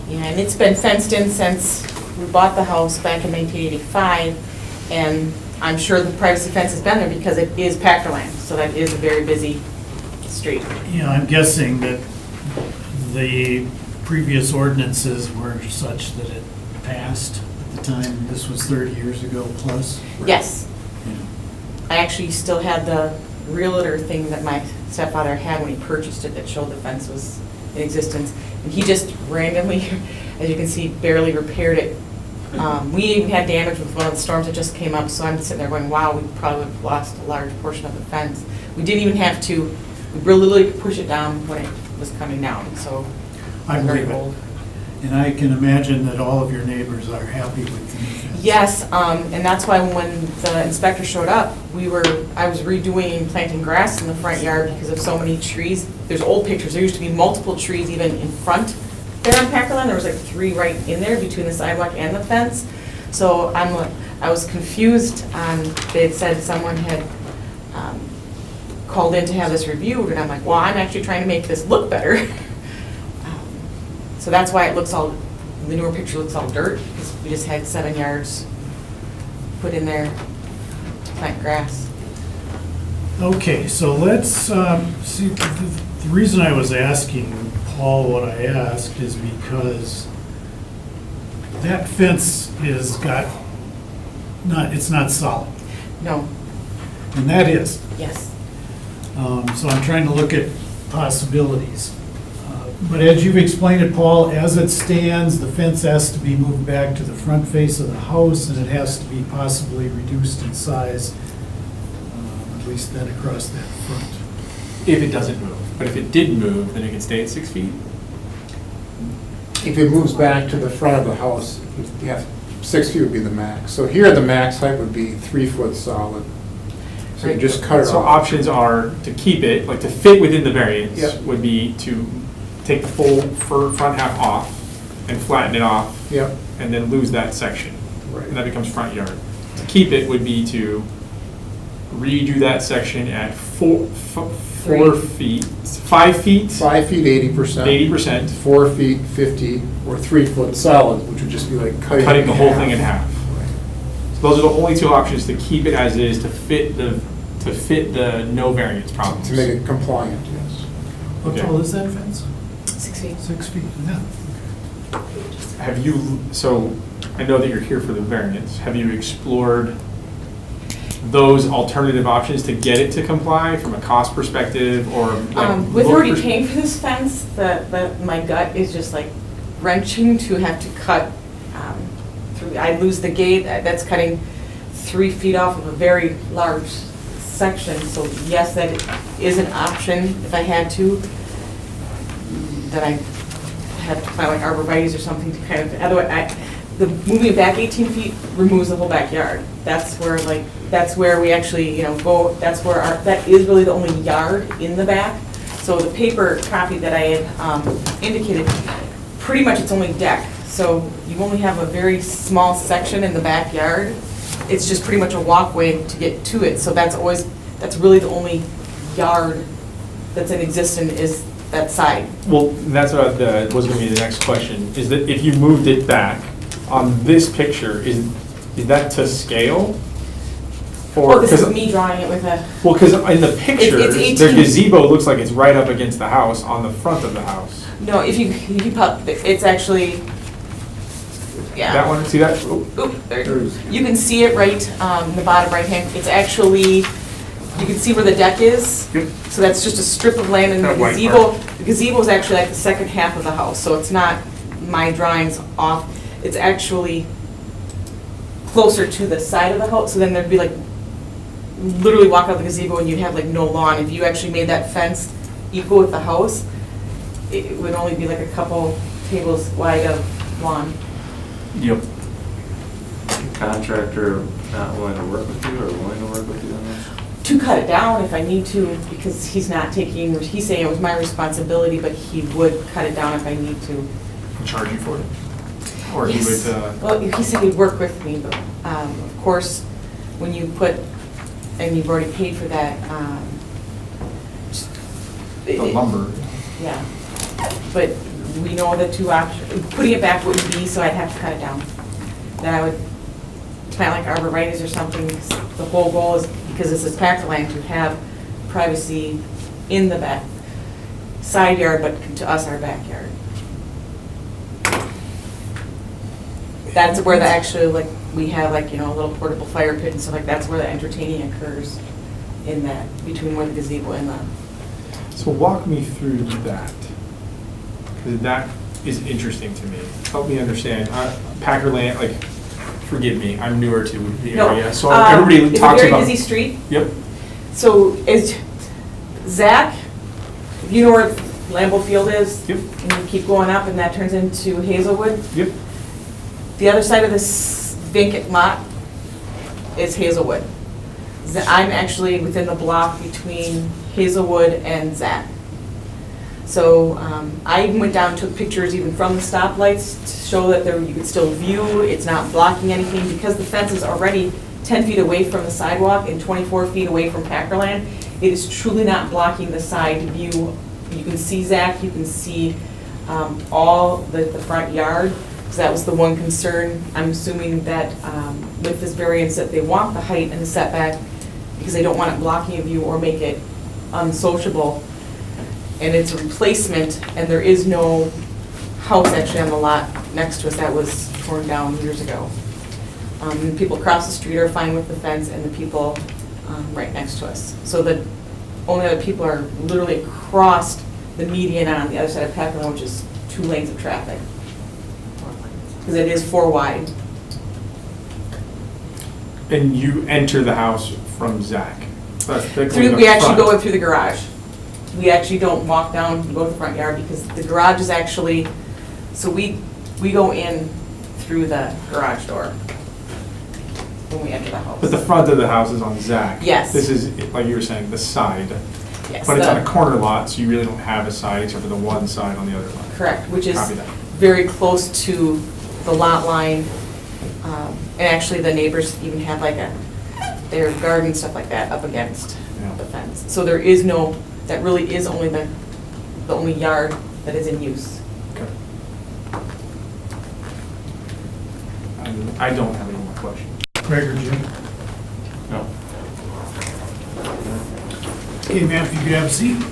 Yeah, and it's been fenced in since we bought the house back in 1985, and I'm sure the privacy fence has been there because it is Packer land, so that is a very busy street. Yeah, I'm guessing that the previous ordinances were such that it passed at the time. This was 30 years ago plus. Yes, Yeah. I actually still had the realtor thing that my stepfather had when he purchased it that showed the fence was in existence. And he just randomly, as you can see, barely repaired it. We even had damage with one of the storms that just came up, so I'm sitting there going, wow, we probably would have lost a large portion of the fence. We didn't even have to, we really could push it down when it was coming down, so. I very believe it. bold. And I can imagine that all of your neighbors are happy with the new fence. Yes, and that's why when the inspector showed up, I was redoing and planting grass in the front yard because of so many trees. There's old pictures, there used to be multiple trees even in front there on Packerland. There was like 3 right in there between the sidewalk and the fence. So I was confused on, they had said someone had called in to have this reviewed, and I'm like, well, I'm actually trying to make this look better. So that's why it looks all, the newer picture looks all dirt, because we just had 7 yards put in there to plant grass. Okay, so let's see, the reason I was asking Paul what I asked is because that fence is it's not solid, No, and that is. yes. So I'm trying to look at possibilities. But as you've explained it, Paul, as it stands, the fence has to be moved back to the front face of the house, and it has to be possibly reduced in size, at least then across that front. If it doesn't move. But if it did move, then it can stay at 6 feet? If it moves back to the front of the house, you have, 6 feet would be the max. So here, the max height would be 3 foot solid. So you just cut it So off. options are to keep it, like to fit within the variance, Yep. would be to take the full front half off and flatten it off, Yep, and then lose that section. Right. And that becomes front yard. To keep it would be to redo that section at 4 feet, 5 feet, 5 feet, 80%. 80%, 4 feet, 50, or 3 foot solid, which would just be like cutting. cutting it the whole thing in half. Right. So those are the only 2 options, to keep it as is, to fit the no variance problems. To make it compliant, yes. What Okay. tall is that fence? 6 feet. 6 feet, yeah. Have you, so I know that you're here for the variance, have you explored those alternative options to get it to comply from a cost perspective or like? With look already pers- paying for this fence, my gut is just like wrenching to have to cut through, I lose the gate, that's cutting 3 feet off of a very large section, so yes, that is an option if I had to, that I have to plant like arborvitae's or something to kind of, otherwise, moving it back 18 feet removes the whole backyard. That's where we actually, go, that's where that is really the only yard in the back. So the paper copy that I had indicated, pretty much it's only deck. So you only have a very small section in the backyard. It's just pretty much a walkway to get to it. So that's really the only yard that's in existence is that side. Well, that's what was gonna be the next question, is that if you moved it back, on this picture, is that to scale? Oh, this is me drawing it with a, Well, because in the pictures, the 18. gazebo looks like it's right up against the house, on the front of the house. no, if you pop, it's actually, yeah. That one, see that? Oh, Oop, there you go. You can see it right in the bottom right hand. It's actually, you can see where the deck is. Yep. So that's just a strip of land, and the That white gazebo, the gazebo is actually like the second half of the house, so it's not my drawings off. It's actually closer to the side of the house, so then there'd be like, literally walk out the gazebo and you'd have like no lawn. If you actually made that fence equal with the house, it would only be like a couple tables wide of lawn. Yep. Contractor not willing to work with you or willing to work with you on this? To cut it down if I need to, because he's not taking, he's saying it was my responsibility, but he would cut it down if I need to. Charge you for it? Or he Yes. would, Well, he said he'd work with me, but of course, when you put, and you've already paid for that. the lumber. Yeah, but we know the two options, putting it back wouldn't be, so I'd have to cut it down. Then I would plant like arborvitae's or something. The whole goal is, because this is packed land, to have privacy in the back side yard, but to us, our backyard. That's where the actually, like, we have like, a little portable fire pit and stuff like, that's where the entertaining occurs, in that, between where the gazebo and the. So walk me through that, because that is interesting to me. Help me understand. Packer Land, like, forgive me, I'm newer to the No, area, so everybody talks It's a about. very busy street. Yep. So is Zach, if you know where Lambeau Field is? Yep. And you keep going up and that turns into Hazelwood. Yep. The other side of this vacant lot is Hazelwood. I'm actually within the block between Hazelwood and Zach. So I even went down and took pictures even from the stoplights to show that you could still view, it's not blocking anything, because the fence is already 10 feet away from the sidewalk and 24 feet away from Packerland. It is truly not blocking the side view. You can see Zach, you can see all the front yard. So that was the one concern. I'm assuming that with this variance that they want the height and the setback because they don't want it blocking a view or make it unsociable. And it's a replacement, and there is no house actually on the lot next to us that was torn down years ago. People across the street are fine with the fence, and the people right next to us. So the only other people are literally across the median on the other side of Packerland, which is 2 lanes of traffic. Because it is 4 wide. And you enter the house from Zach. We actually go in through the garage. We actually don't walk down and go to the front yard because the garage is actually, so we go in through the garage door when we enter the house. But the front of the house is on Zach. Yes. This is, like you were saying, the side. Yes, But it's on a corner lot, so you really don't have a side except for the one side on the other lot. Correct, which is Copy that. very close to the lot line. And actually, the neighbors even have like their garden, stuff like that, up against Yeah. the fence. So there is no, that really is only the only yard that is in use. Okay. I don't have any more questions. Greg or Jim? No. Okay, ma'am, if you could have a seat.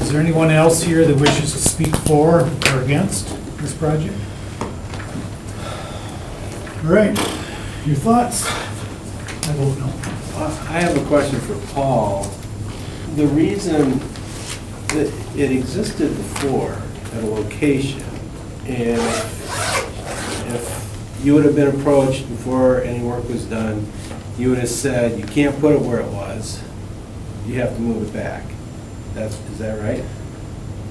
Is there anyone else here that wishes to speak for or against this project? All right, your thoughts? I vote no. I have a question for Paul. The reason that it existed before at a location, and if you would have been approached before any work was done, you would have said, you can't put it where it was, you have to move it back. Is that right?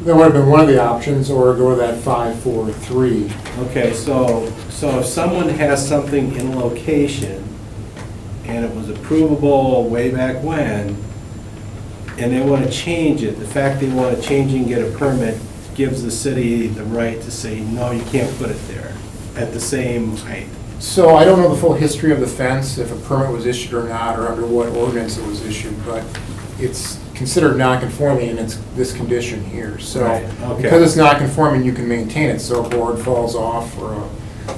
That would have been one of the options, or go with that 5-4-3. Okay, so if someone has something in location and it was approvable way back when, and they want to change it, the fact they want to change and get a permit gives the city the right to say, no, you can't put it there at the same height. So I don't know the full history of the fence, if a permit was issued or not, or under what ordinance it was issued, but it's considered non-conforming in this condition here. So Right, okay. because it's non-conforming, you can maintain it. So a board falls off or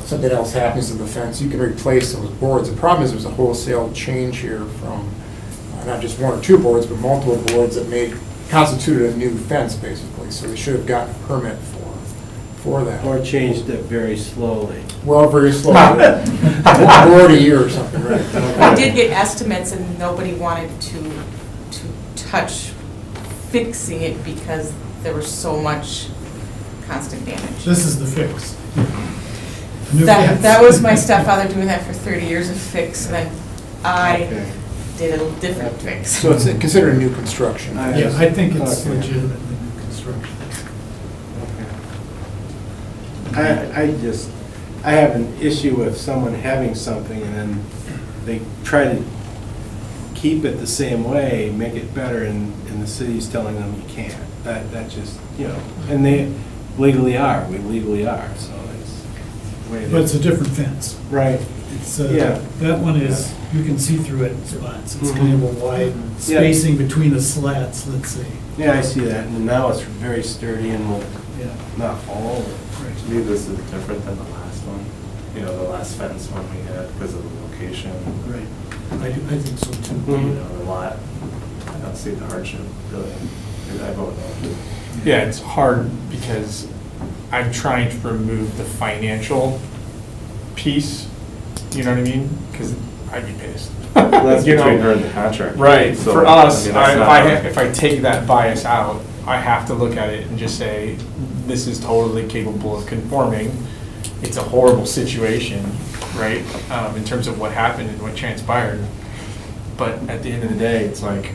something else happens to the fence, you can replace those boards. The problem is there's a wholesale change here from not just one or two boards, but multiple boards that constituted a new fence, basically. So we should have gotten a permit for that. Or changed it very slowly. Well, very slowly. A board a year or something, right? I did get estimates and nobody wanted to touch fixing it because there was so much constant damage. This is the fix. New That fence. was my stepfather doing that for 30 years of fix, and then I Okay. did a different fix. So it's considered a new construction. Yeah, I think it's Okay. legitimately new construction. I have an issue with someone having something and then they try to keep it the same way, make it better, and the city's telling them you can't. That just, and they legally are, we legally are, so it's the way it But it's is. a different fence. Right, It's, Yeah. that one is, you can see through it in spots. It's kind of a wide Yeah. spacing between the slats, let's say. yeah, I see that, and now it's very sturdy and will Yeah. not fall over. To me, this is different than the last one, the last fence one we had because of the location. Right. I think so too. The lot, I don't see the hardship really. I vote no. Yeah, it's hard because I'm trying to remove the financial piece, you know what I mean? Because I'd be pissed. That's You know? between her and the contractor. Right, So, for us, I mean, that's not- if I take that bias out, I have to look at it and just say, this is totally capable of conforming. It's a horrible situation, right, in terms of what happened and what transpired. But at the end of the day, it's like,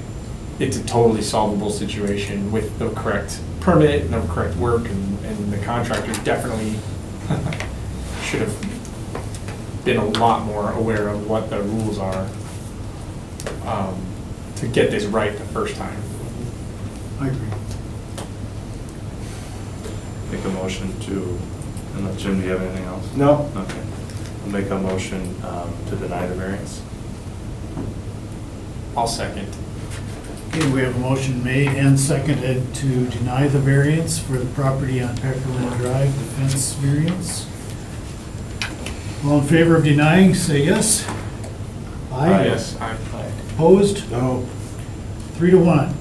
it's a totally solvable situation with the correct permit and the correct work, and the contractor definitely should have been a lot more aware of what the rules are to get this right the first time. I agree. Make a motion to, and Jim, do you have anything else? No? Okay. I'll make a motion to deny the variance. I'll second. Okay, we have a motion made and seconded to deny the variance for the property on Peckerland Drive, the fence variance. All in favor of denying, say yes. Aye. Yes, I. Opposed? No. 3-1.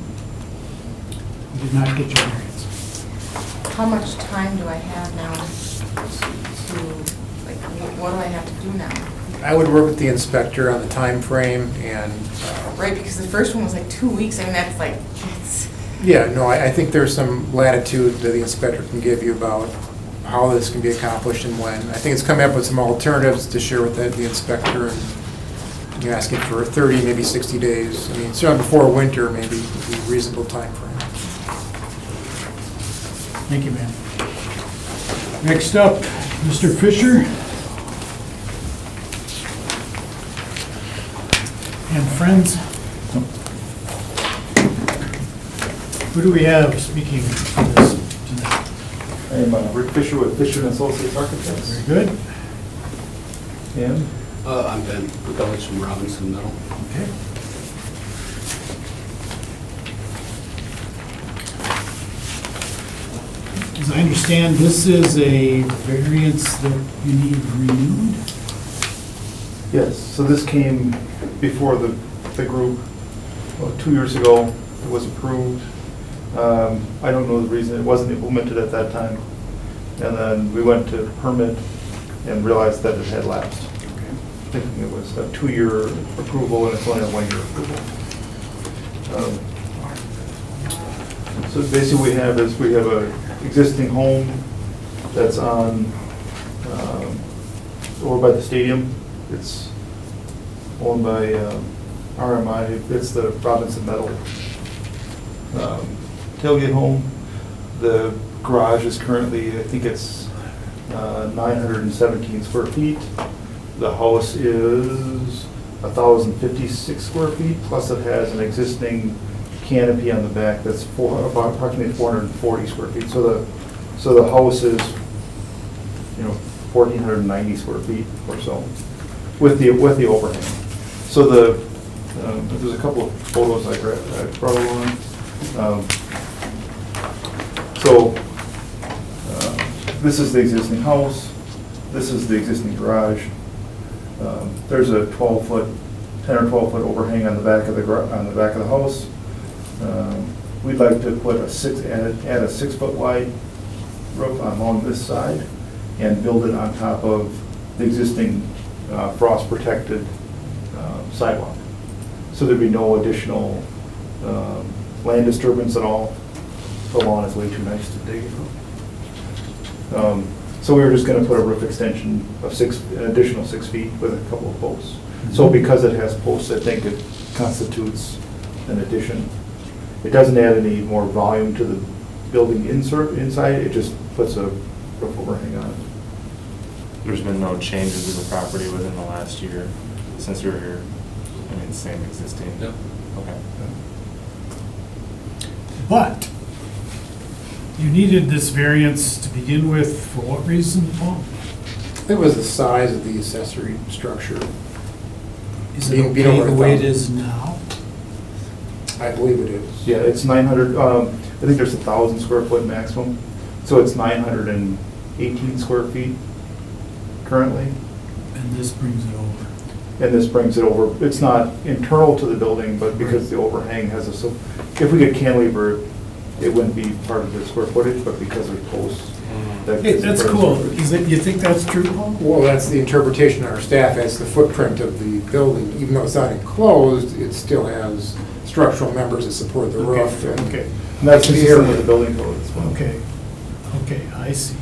You did not get your variance. How much time do I have now to, like, what do I have to do now? I would work with the inspector on the time frame and, Right, because the first one was like 2 weeks, I mean, that's like, it's, yeah, no, I think there's some latitude that the inspector can give you about how this can be accomplished and when. I think it's coming up with some alternatives to share with the inspector. And you're asking for 30, maybe 60 days. I mean, certainly before winter, maybe would be a reasonable time frame. Thank you, ma'am. Next up, Mr. Fisher. And friends. Who do we have speaking for this tonight? I'm Rick Fisher with Fisher and Associates Architects. Very good. And I'm Ben Gullich from Robinson Metal. Okay. As I understand, this is a variance that you need renewed? yes, so this came before the group 2 years ago. It was approved. I don't know the reason, it wasn't implemented at that time. And then we went to permit and realized that it had lapsed. Thinking it was a 2-year approval and it's only a 1-year approval. So basically we have a existing home that's on, over by the stadium. It's owned by RMI. It's the Robinson Metal tailgate home. The garage is currently, I think it's 917 square feet. The house is 1,056 square feet, plus it has an existing canopy on the back that's about approximately 440 square feet. So the house is, 1,490 square feet or so, with the overhang. So there's a couple of photos I brought along. This is the existing house. This is the existing garage. There's a 10 or 12 foot overhang on the back of the house. We'd like to put add a 6 foot wide roof along this side and build it on top of the existing frost protected sidewalk. So there'd be no additional land disturbance at all. The lawn is way too nice to dig. So we were just gonna put a roof extension of an additional 6 feet with a couple of posts. So because it has posts, I think it constitutes an addition. It doesn't add any more volume to the building inside, it just puts a roof overhang on it. There's been no changes to the property within the last year since we were here? I mean, same existing? Yep. Okay. But you needed this variance to begin with, for what reason, Paul? It was the size of the accessory structure. Is it Being okay over the way it 1,000. is now? I believe it is. Yeah, it's 900, I think there's 1,000 square foot maximum, so it's 918 square feet currently. And this brings it over. And this brings it over, it's not internal to the building, but because the overhang has if we get cantilever, it wouldn't be part of the square footage, but because of posts. Hey, that's cool. You think that's true, Paul? Well, that's the interpretation of our staff as the footprint of the building. Even though it's not enclosed, it still has structural members that support the roof. and- Okay. And that's consistent with the building code as well. Okay, I see.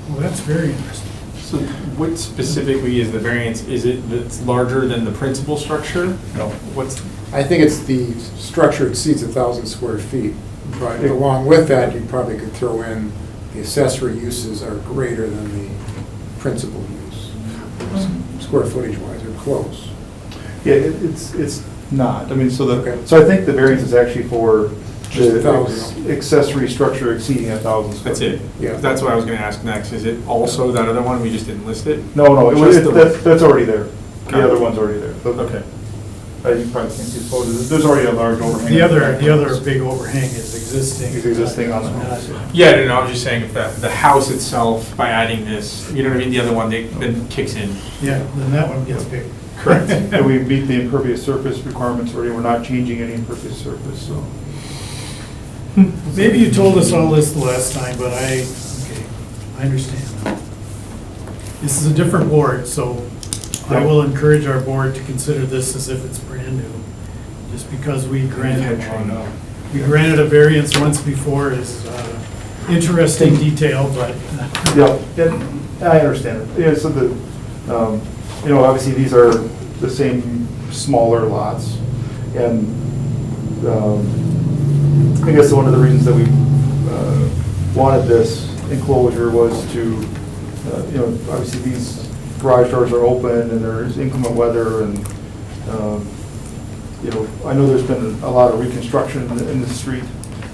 Well, that's very interesting. So what specifically is the variance? Is it that's larger than the principal structure? No. What's, I think it's the structure exceeds 1,000 square feet. But along with that, you probably could throw in the accessory uses are greater than the principal use. Square footage wise, they're close. Yeah, it's not, I mean, Okay. so I think the variance is actually for Just the 1,000. accessory structure exceeding 1,000 square that's it? feet. Yeah. That's what I was gonna ask next. Is it also that other one? We just didn't list it? No, Just the- that's already there. Okay. The other one's already there. Okay. You probably can't see the photos. There's already a large overhang. The other big overhang is existing. Is existing on the house. Yeah, no, I'm just saying if the house itself, by adding this, you know what I mean, the other one, then kicks in. Yeah, then that one gets big. Correct. And we meet the impervious surface requirements already. We're not changing any impervious surface, so. Maybe you told us all this the last time, but I understand now. This is a different board, so I will encourage our board to consider this as if it's brand new. Just because we granted a variance once before is interesting detail, but. Yeah, I understand it. Yeah, so obviously these are the same smaller lots. And I guess one of the reasons that we wanted this enclosure was to, obviously these garage doors are open and there's inclement weather and, I know there's been a lot of reconstruction in the street.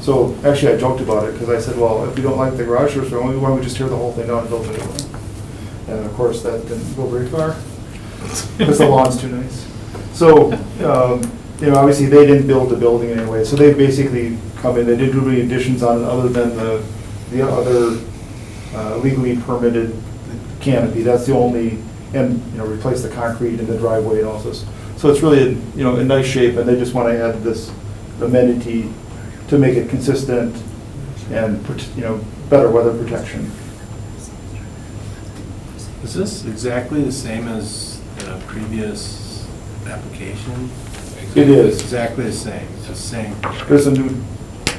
So actually I joked about it because I said, well, if we don't like the garage doors, why don't we just tear the whole thing down and build a new one? And of course that didn't go very far because the lawn's too nice. So, obviously they didn't build the building anyway. So they basically come in, they didn't do any additions on it other than the other legally permitted canopy. That's the only, and, replace the concrete in the driveway and all this. So it's really, in nice shape, and they just want to add this amenity to make it consistent and, better weather protection. Is this exactly the same as the previous application? It is. Exactly the same, it's the same. There's a new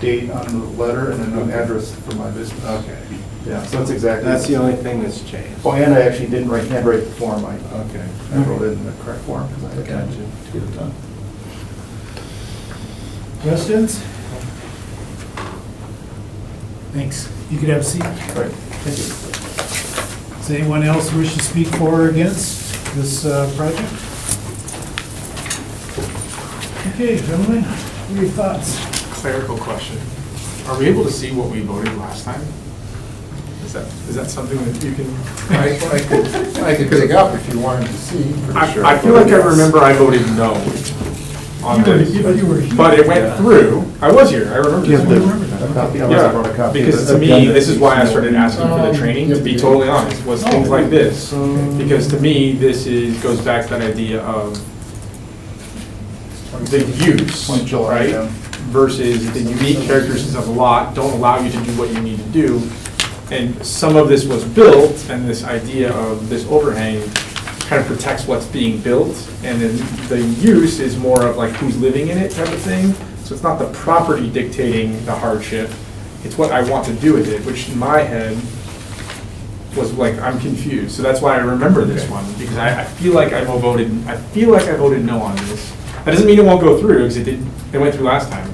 date on the letter and a new address for my business. Okay. Yeah, so that's exactly. That's the only thing that's changed. Oh, and I actually didn't handwrite the form. I Okay. wrote it in the correct form because I had time Gotcha. to get it done. Questions? Thanks. You could have a seat. Right. Thank you. Does anyone else wish to speak for or against this project? Okay, gentlemen, what are your thoughts? Clerical question. Are we able to see what we voted last time? Is that something that you can? I could dig up if you wanted to see. I feel like I remember I voted no on You were- this. you were here. But it went through. I was here, I remember this. Yeah, Because to me, this is why I started asking for the training, to be totally honest, was things like this. Because to me, this goes back to that idea of the use, right? Versus the unique characteristics of a lot don't allow you to do what you need to do. And some of this was built, and this idea of this overhang kind of protects what's being built. And then the use is more of like who's living in it type of thing. So it's not the property dictating the hardship, it's what I want to do with it, which in my head was like, I'm confused. So that's why I remember this one, because I feel like I voted no on this. That doesn't mean it won't go through, because it went through last time.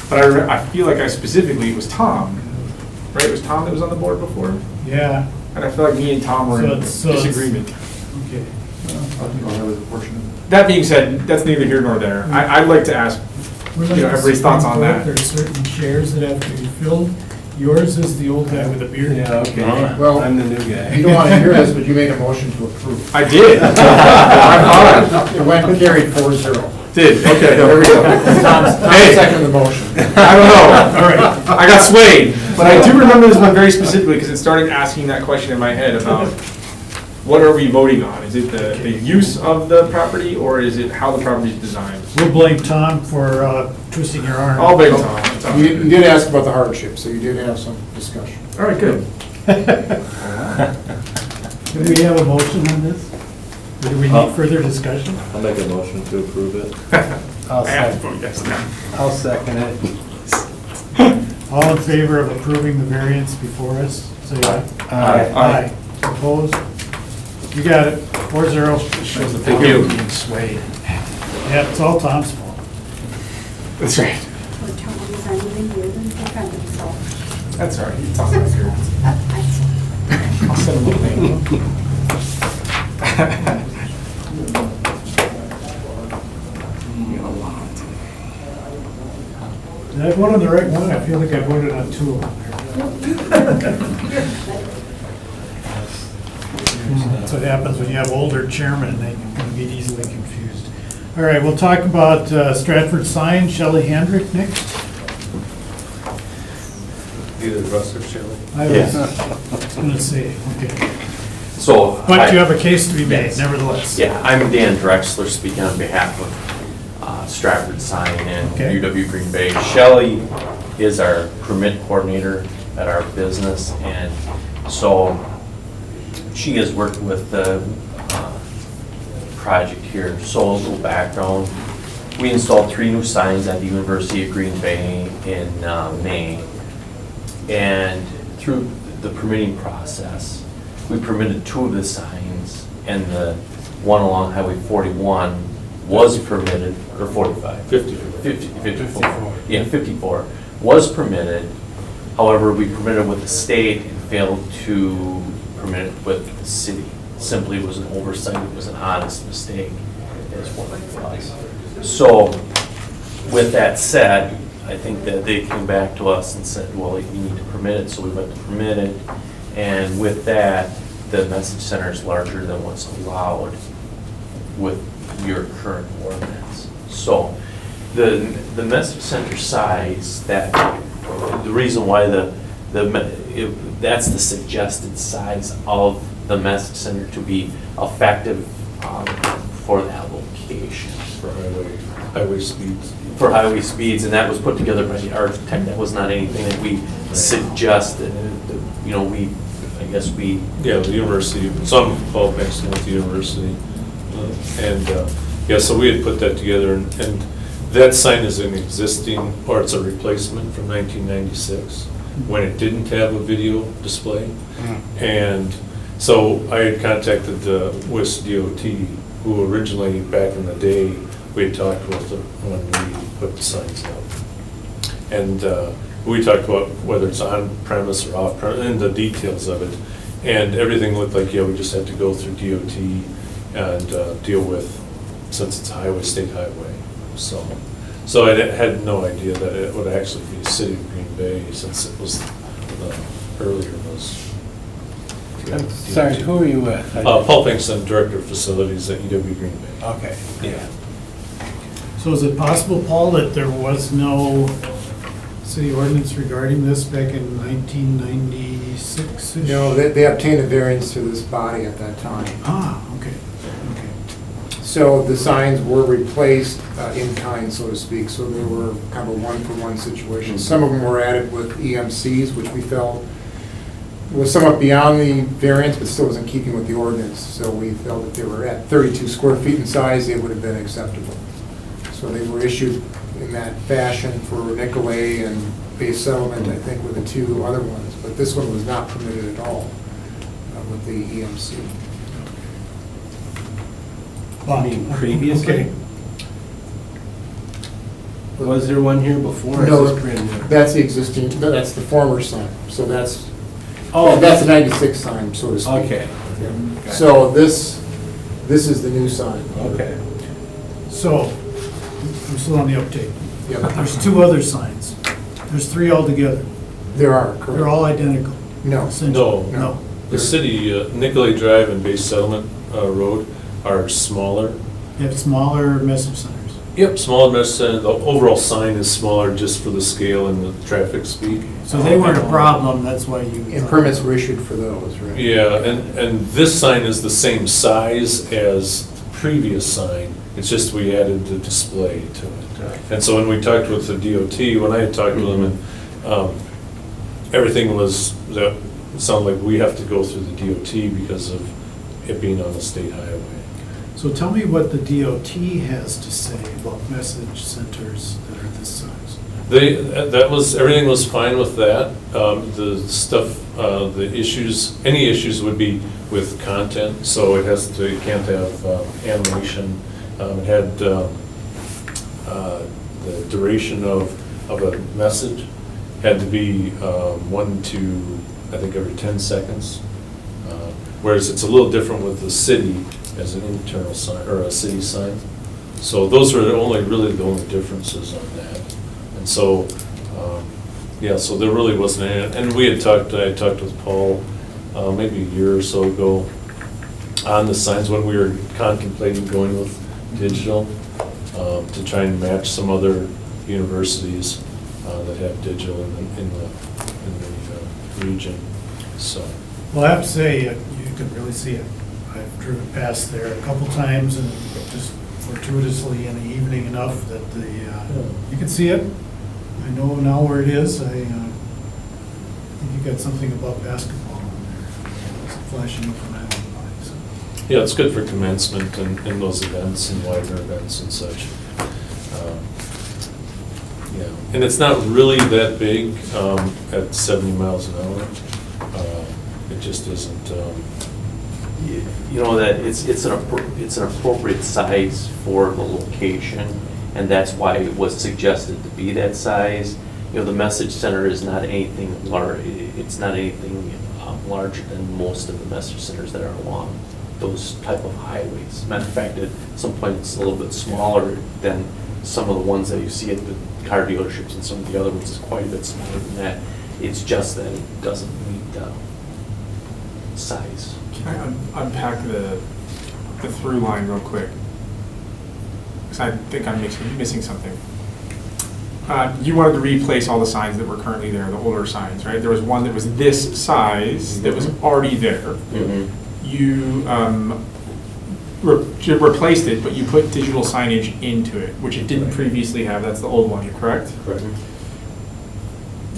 But I feel like it was Tom, right? It was Tom that was on the board before? Yeah. And I feel like me and Tom were in So it's- disagreement. Okay. That being said, that's neither here nor there. I'd like to ask, We're you like know, the everybody's thoughts on Supreme Court. that. There's certain chairs that have to be filled. Yours is the old guy with the beard. Yeah, okay. Well, I'm the new guy. You don't want to hear this, but you made a motion to approve. I did. I thought It went carried 4-0. Did, okay, there we go. Tom Hey. seconded the motion. I don't know. All right. I got swayed. But I do remember this one very specifically because it started asking that question in my head about what are we voting on? Is it the use of the property or is it how the property is designed? We'll blame Tom for twisting your arm. I'll blame Tom. It's all You good. did ask about the hardship, so you did have some discussion. All right, good. Do we have a motion on this? Or do we need further discussion? I'll make a motion to approve it. I have to vote yes now. I'll second it. All in favor of approving the variance before us, say aye. Aye. Aye. Opposed? You got it, 4-0. Shows the power being swayed. Yeah, it's all Tom's fault. That's right. That's all right. It's all good. I'll send him a link. Did I vote on the right one? I feel like I voted on two of them there. That's what happens when you have older chairmen, they can get easily confused. All right, we'll talk about Stratford sign. Shelley Hendrick next. Either Russ or Shelley. I was gonna say, okay. So. But you have a case to be made Yes. nevertheless. Yeah, I'm Dan Drexler speaking on behalf of Stratford Sign and Okay. UW Green Bay. Shelley is our permit coordinator at our business, and so she has worked with the project here. So a little background, we installed 3 new signs at the University of Green Bay in May. And through the permitting process, we permitted 2 of the signs, and the one along Highway 41 was permitted, or 45? 54. Yeah, 54, was permitted. However, we permitted with the state and failed to permit it with the city. Simply was an oversight, it was an honest mistake, is what it was. So, with that said, I think that they came back to us and said, well, you need to permit it, so we went to permit it. And with that, the message center is larger than what's allowed with your current ordinance. So the message center size, that the reason why that's the suggested size of the message center to be effective for that location. For highway speeds. For highway speeds, and that was put together by the architect. That was not anything that we suggested. You know, I guess we. Yeah, the university, some fall back with the university. Yeah, so we had put that together, and that sign is an existing, or it's a replacement from 1996, when it didn't have a video display. And so I had contacted the WIS DOT, who originally, back in the day, we had talked with them when we put the signs up. And We talked about whether it's on premise or off premise, and the details of it. And everything looked like, yeah, we just had to go through DOT and deal with, since it's a highway, state highway. So I had no idea that it would actually be City of Green Bay, since it was, earlier was. I'm sorry, who are you with? Paul Pinkston, Director of Facilities at UW Green Bay. Okay. Yeah. So is it possible, Paul, that there was no city ordinance regarding this back in 1996? No, they obtained a variance to this body at that time. Ah, okay, okay. So the signs were replaced in kind, so to speak, so they were kind of a one-for-one situation. Some of them were added with EMCs, which we felt was somewhat beyond the variance, but still was in keeping with the ordinance. So we felt that they were at 32 square feet in size, it would have been acceptable. So they were issued in that fashion for Nicolay and Base Settlement, I think, were the two other ones. But this one was not permitted at all with the EMC. You mean previously? Okay. Was there one here before? or No, is this brand new? that's the existing, that's the former sign. So that's, Oh, that's the 96 sign, so to speak. Okay. Yeah. So this is the new sign. Okay. So, I'm still on the update. Yep. There's two other signs. There's three altogether. There are, correct. They're all identical. No. essentially. No. No. The city, Nicolay Drive and Base Settlement Road are smaller. You have smaller message centers. Yep, smaller message, the overall sign is smaller just for the scale and the traffic speed. So they weren't a problem, that's why you. And permits were issued for those, right? Yeah, and this sign is the same size as the previous sign, it's just we added the display to it. And so when we talked with the DOT, when I had talked with them, and everything was, that it sounded like we have to go through the DOT because of it being on a state highway. So tell me what the DOT has to say about message centers that are this size. That was, everything was fine with that. The stuff, the issues, any issues would be with content, so it can't have animation. It had the duration of a message had to be 1 to, I think, every 10 seconds. Whereas it's a little different with the city as an internal sign, or a city sign. So those are really the only differences on that. And so, yeah, so there really wasn't any, and I had talked with Paul maybe a year or so ago on the signs when we were contemplating going with digital to try and match some other universities that have digital in the region, so. Well, I have to say, you can really see it. I've driven past there a couple times and just fortuitously in the evening enough that you can see it. I know now where it is. I think you got something about basketball on there. It's flashing up from that one. So. Yeah, it's good for commencement and those events and wider events and such. Yeah, and it's not really that big at 70 miles an hour. It just isn't. You know, that it's an appropriate size for the location, and that's why it was suggested to be that size. You know, the message center is not anything large, it's not anything larger than most of the message centers that are along those type of highways. Matter of fact, at some point, it's a little bit smaller than some of the ones that you see at the car dealerships, and some of the other ones is quite a bit smaller than that. It's just that it doesn't meet size. Can I unpack the through line real quick? Because I think I'm missing something. You wanted to replace all the signs that were currently there, the older signs, right? There was one that was this size that was already there. Mm-hmm. You replaced it, but you put digital signage into it, which it didn't previously have. That's the old one, you're correct? Correct.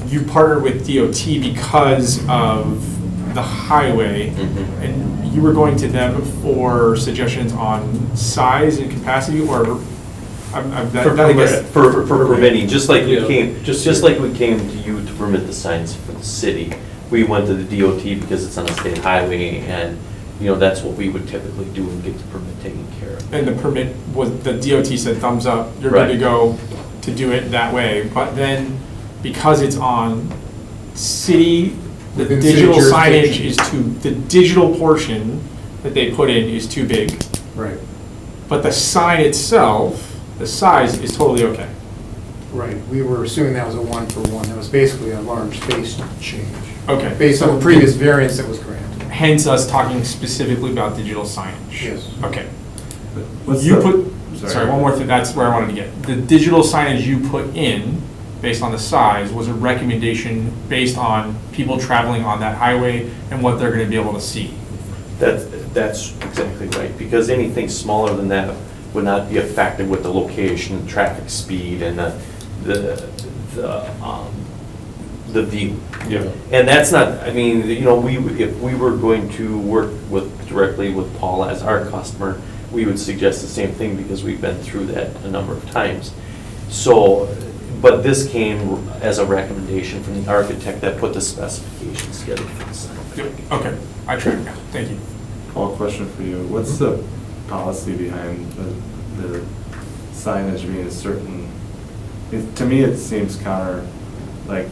You partnered with DOT because of the highway, and you were going to them for suggestions on size and capacity, or for permitting, just like we Yeah, came, just like we came to you to permit the signs for the city. We went to the DOT because it's on a state highway, and you know that's what we would typically do and get the permit taken care of. And the permit was, the DOT said thumbs up, you're good to go to do it that way. But then because it's on city, the Within city digital signage jurisdiction. is the digital portion that they put in is too big. Right. But the sign itself, the size is totally okay. Right, we were assuming that was a 1-for-1, that was basically a large face change. Okay. Based on the previous variance that was granted. Hence us talking specifically about digital signage. Yes. Okay. What's You the- put, sorry, one more thing, that's where I wanted to get. The digital signage you put in, based on the size, was a recommendation based on people traveling on that highway and what they're gonna be able to see. That's exactly right, because anything smaller than that would not be affected with the location, traffic speed, and the view. Yeah. And that's not, I mean, you know, if we were going to work directly with Paul as our customer, we would suggest the same thing because we've been through that a number of times. So, but this came as a recommendation from the architect that put the specifications together for the sign. Okay, I track now, thank you. Paul, question for you. What's the policy behind the signage being a certain, to me, it seems counter, like,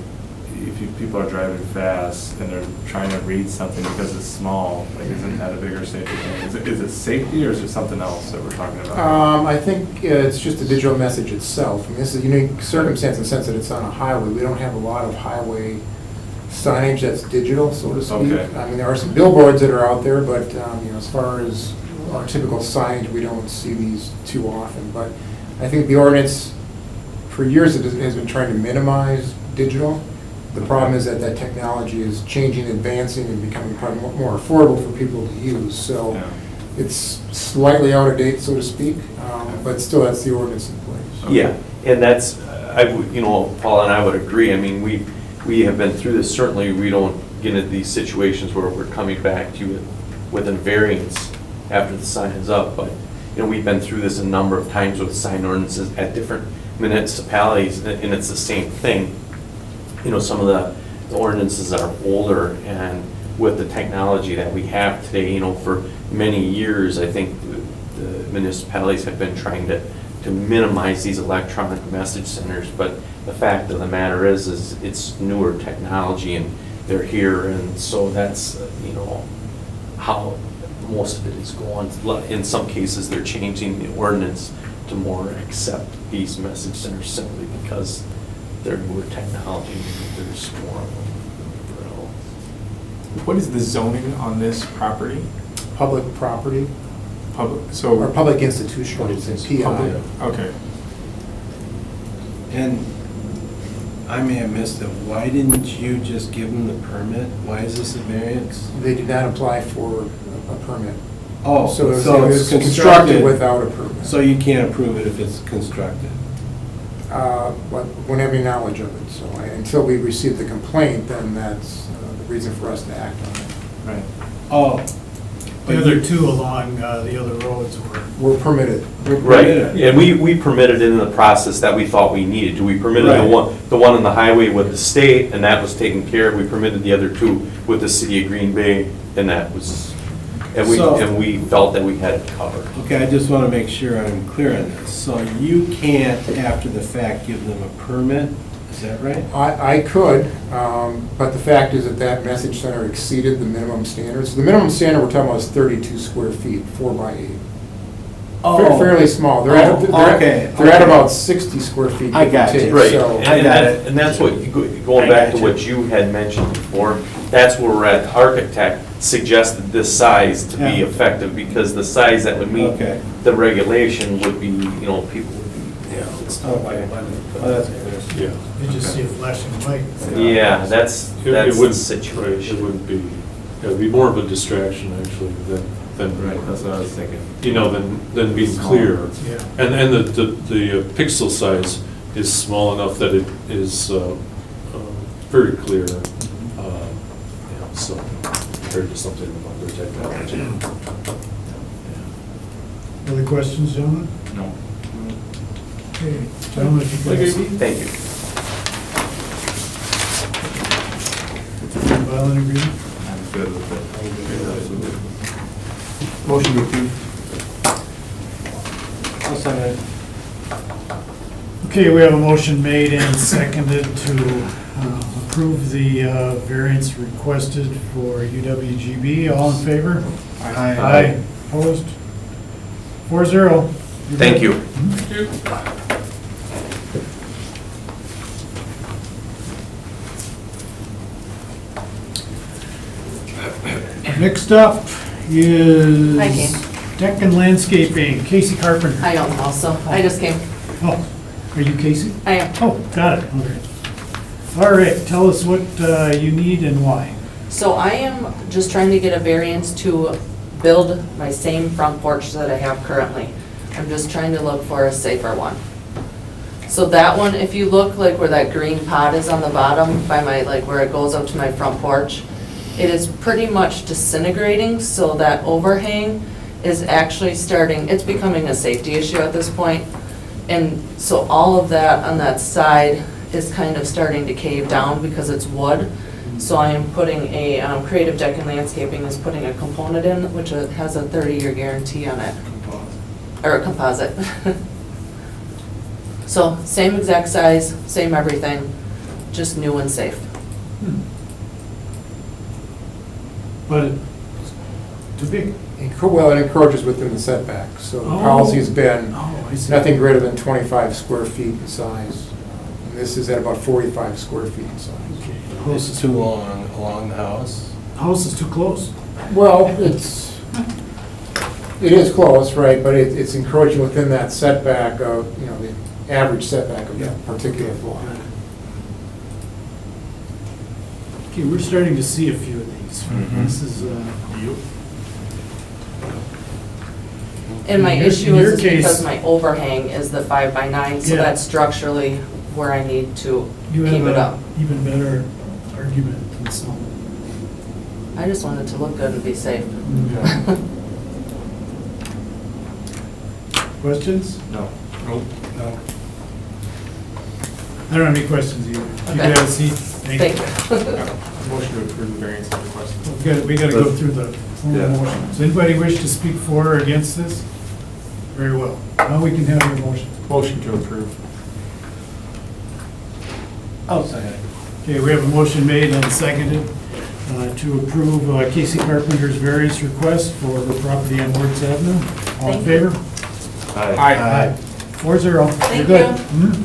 if people are driving fast and they're trying to read something because it's small, like, isn't that a bigger safety thing? Is it safety or is it something else that we're talking about? I think it's just the digital message itself. I mean, this is a unique circumstance in the sense that it's on a highway. We don't have a lot of highway signage that's digital, so to speak. Okay. I mean, there are some billboards that are out there, but, you know, as far as our typical signage, we don't see these too often. But I think the ordinance, for years, it has been trying to minimize digital. The problem is that that technology is changing, advancing, and becoming probably more affordable for people to use. So Yeah. it's slightly out of date, so to speak, but still, that's the ordinance in place. Yeah, and that's, you know, Paul and I would agree. I mean, we have been through this. Certainly, we don't get into these situations where we're coming back to you with a variance after the sign is up. But, you know, we've been through this a number of times with sign ordinances at different municipalities, and it's the same thing. You know, some of the ordinances are older, and with the technology that we have today, you know, for many years, I think the municipalities have been trying to minimize these electronic message centers, but the fact of the matter is it's newer technology, and they're here, and so that's, you know, how most of it is going. In some cases, they're changing the ordinance to more accept these message centers simply because they're newer technology, and there's more of them. What is the zoning on this property? Public property, Public, or so. public institutional, it's in Public, PI. okay. And I may have missed it, why didn't you just give them the permit? Why is this a variance? They did not apply for a permit. Oh, So it so was it's constructed without a permit. So you can't approve it if it's constructed? But wouldn't have any knowledge of it, so until we receive the complaint, then that's the reason for us to act on it. Right. Oh. The other two along the other roads were. We're permitted. Right, and we permitted in the process that we thought we needed. We permitted Right. the one on the highway with the state, and that was taken care of. We permitted the other two with the city of Green Bay, and that was, and we felt that we had it covered. Okay, I just want to make sure I'm clear on this. So you can't, after the fact, give them a permit? Is that right? I could, but the fact is that that message center exceeded the minimum standards. The minimum standard we're talking about is 32 square feet, 4 by 8. Oh. Fairly small. They're at about 60 square feet. I got give or you. take, Right, so- and that's what, going back to what you had mentioned before, that's where we're at. The architect suggested this size to be Yeah. effective, because the size that would meet Okay. the regulation would be, you know, people would be, yeah. Okay. Oh, that's clear. Yeah. You just see a flashing light. Yeah, that's It the wouldn't, situation. It wouldn't be, it would be more of a distraction actually than, Right, that's what I was thinking. you know, than being clear. Yeah. And the pixel size is small enough that it is very clear, yeah, so compared to something with other technology. Other questions, gentlemen? No. Okay, gentlemen, if you could have a seat. Thank you. Violent agreement? I'm good with it. Motion to approve. I'll second it. Okay, we have a motion made and seconded to approve the variance requested for UWGB. All in favor? Aye. Opposed? 4-0. Thank you. Next up is Hi, Kate. Deck and Landscaping, Casey Carpenter. I don't know, so I just came. Oh, are you Casey? I am. Oh, got it, okay. All right, tell us what you need and why. So I am just trying to get a variance to build my same front porch that I have currently. I'm just trying to look for a safer one. So that one, if you look like where that green pot is on the bottom by my, like where it goes up to my front porch, it is pretty much disintegrating, so that overhang is actually starting, it's becoming a safety issue at this point. And so all of that on that side is kind of starting to cave down because it's wood. So I am putting a, Creative Deck and Landscaping is putting a component in, which has a 30-year guarantee on it. Or a composite. So same exact size, same everything, just new and safe. But it's too big. Well, it encroaches within the setback, so the Oh. policy's been Oh, I see. nothing greater than 25 square feet in size. And this is at about 45 square feet in size. It's too long along the house. House is too close. Well, it is close, right, but it's encroaching within that setback of, the average setback of that particular block. Okay, we're starting to see a few of these. Mhm. This is, And my In issue your is case- because my overhang is the 5x9, so Yeah. that's structurally where I need to you keep have it up. an even better argument than some. I just want it to look good and be safe. Questions? No. No. I don't have any questions either. You Okay. can have a seat. Thank you. Motion to approve the variance as requested. We gotta go through the formal Yeah. motion. Does anybody wish to speak for or against this? Very well. Now we can have your motion. Motion to approve. Oh, second. Okay, we have a motion made and seconded to approve Casey Carpenter's variance request for the property on Works Avenue. All in Thank favor? Aye. 4-0. Thank You're good. you. Mhm.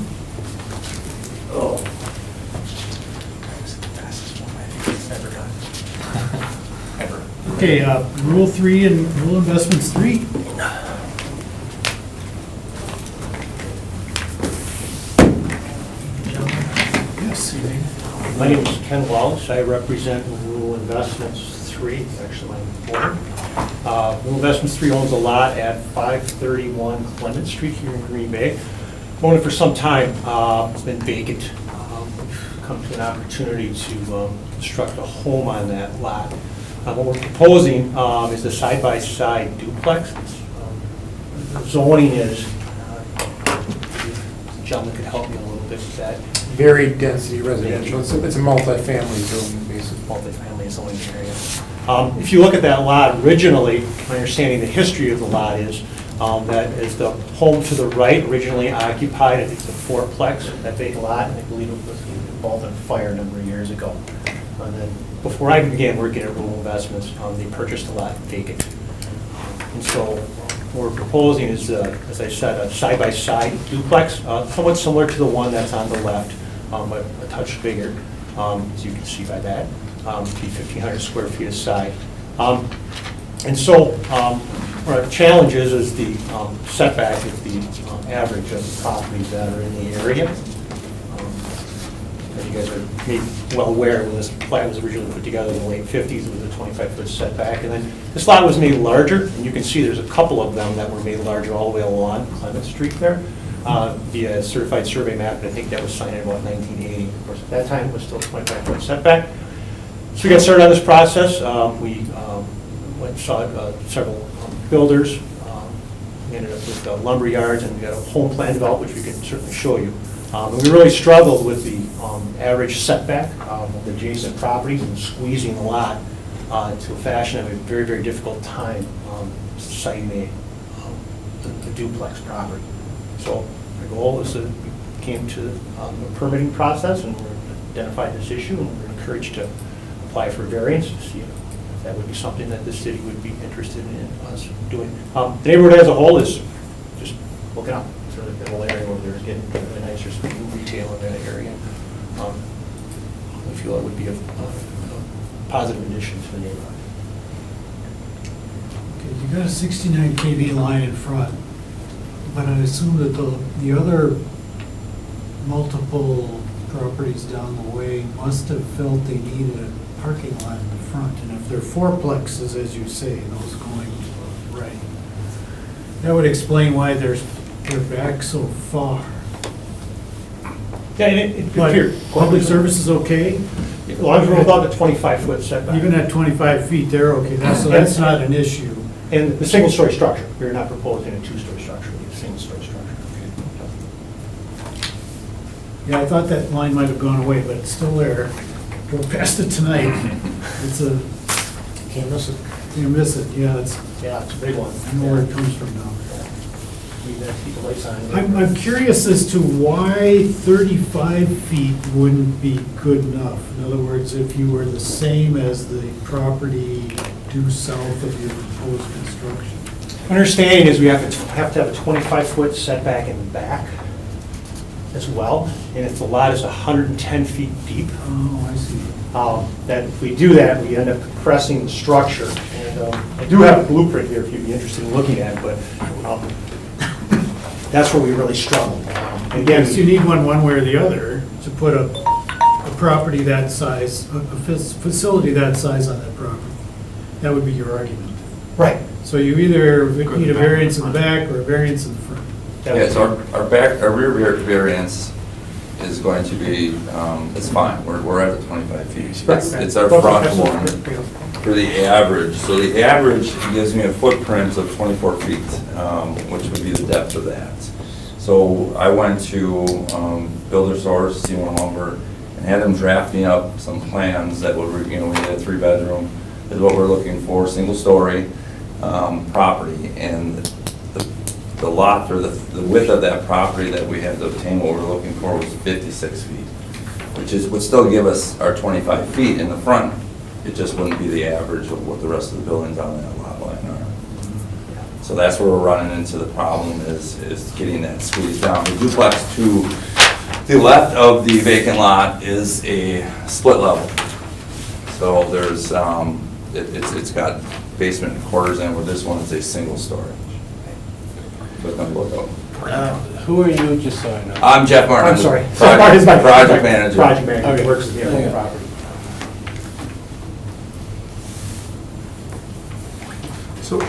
Okay, Rule 3 and Rule Investments 3. Yes. My name is Ken Walsh. I represent Rural Investments 3, actually my board. Rural Investments 3 owns a lot at 531 Clement Street here in Green Bay. Owned it for some time. It's been vacant. We've come to an opportunity to construct a home on that lot. What we're proposing is a side-by-side duplex. The zoning is, the gentleman could help me a little bit with that. Very density residential, it's a multifamily zone, basically. Multifamily zoning area. If you look at that lot, originally, my understanding, the history of the lot is that is the home to the right, originally occupied, I think it's a fourplex, that big lot, and I believe it was involved in a fire a number of years ago. And then, before I began working at Rural Investments, they purchased the lot vacant. And so, what we're proposing is, as I said, a side-by-side duplex, somewhat similar to the one that's on the left, but a touch bigger, as you can see by that, be 1,500 square feet aside. And so, our challenge is the setback is the average of the properties that are in the area. As you guys are maybe well aware, when this plan was originally put together in the late 50s, it was a 25-foot setback. And then this lot was made larger, and you can see there's a couple of them that were made larger all the way along Clement Street there via a certified survey map, and I think that was signed in about 1980. Of course, at that time, it was still a 25-foot setback. So we got started on this process. We went and saw several builders. We ended up with lumber yards, and we got a home plan developed, which we can certainly show you. And we really struggled with the average setback of the adjacent properties and squeezing the lot to a fashion of a very, very difficult time siting a duplex property. So the goal is to came to the permitting process and identified this issue, and we're encouraged to apply for variance to see if that would be something that the city would be interested in us doing. The neighborhood as a whole is just looking up. So the whole area over there is getting really nice. There's some new retail in that area. We feel it would be a positive addition to the neighborhood. Okay, you got a 69 kV line in front, but I assume that the other multiple properties down the way must have felt they needed a parking lot in the front. And if they're fourplexes, as you say, those going to the right, that would explain why they're back so far. Yeah, and But public service is okay? as long as we're without the 25-foot setback. Even at 25 feet, they're okay, so that's not an issue. And the single-story structure, we're not proposing a two-story structure, it's a single-story structure. Yeah, I thought that line might have gone away, but it's still there. Drove past it tonight. It's a, Can't miss it. you miss it, yeah, it's, Yeah, it's a big one. I know where it comes from now. Leave that to keep the lights on. I'm curious as to why 35 feet wouldn't be good enough. In other words, if you were the same as the property due south of your proposed construction. Understanding is we have to have a 25-foot setback in the back as well, and if the lot is 110 feet deep, Oh, I see. that if we do that, we end up compressing the structure. And I do have a blueprint here if you'd be interested in looking at it, but that's where we really struggle. Again, Yes, you need one way or the other to put a property that size, a facility that size on that property. That would be your argument. right. So you either need a variance in the back or a variance in the front. Yeah, so our rear variance is going to be, it's fine, we're at the 25 feet. It's our front one for the average. So the average gives me a footprint of 24 feet, which would be the depth of that. So I went to Builder Source, C1 Lumber, and had them draft me up some plans that would, we had a 3-bedroom, is what we're looking for, single-story property. And the lot, or the width of that property that we had to obtain, what we're looking for was 56 feet, which would still give us our 25 feet in the front. It just wouldn't be the average of what the rest of the buildings on that lot line are. So that's where we're running into the problem, is getting that squeezed down. The duplex to the left of the vacant lot is a split level. So there's, it's got basement and quarters in, where this one is a single story. So it's gonna look up. Who are you, just so I know? I'm Jeff Martin. I'm sorry. Project manager. Project manager, Okay. works with the Yeah. property. So,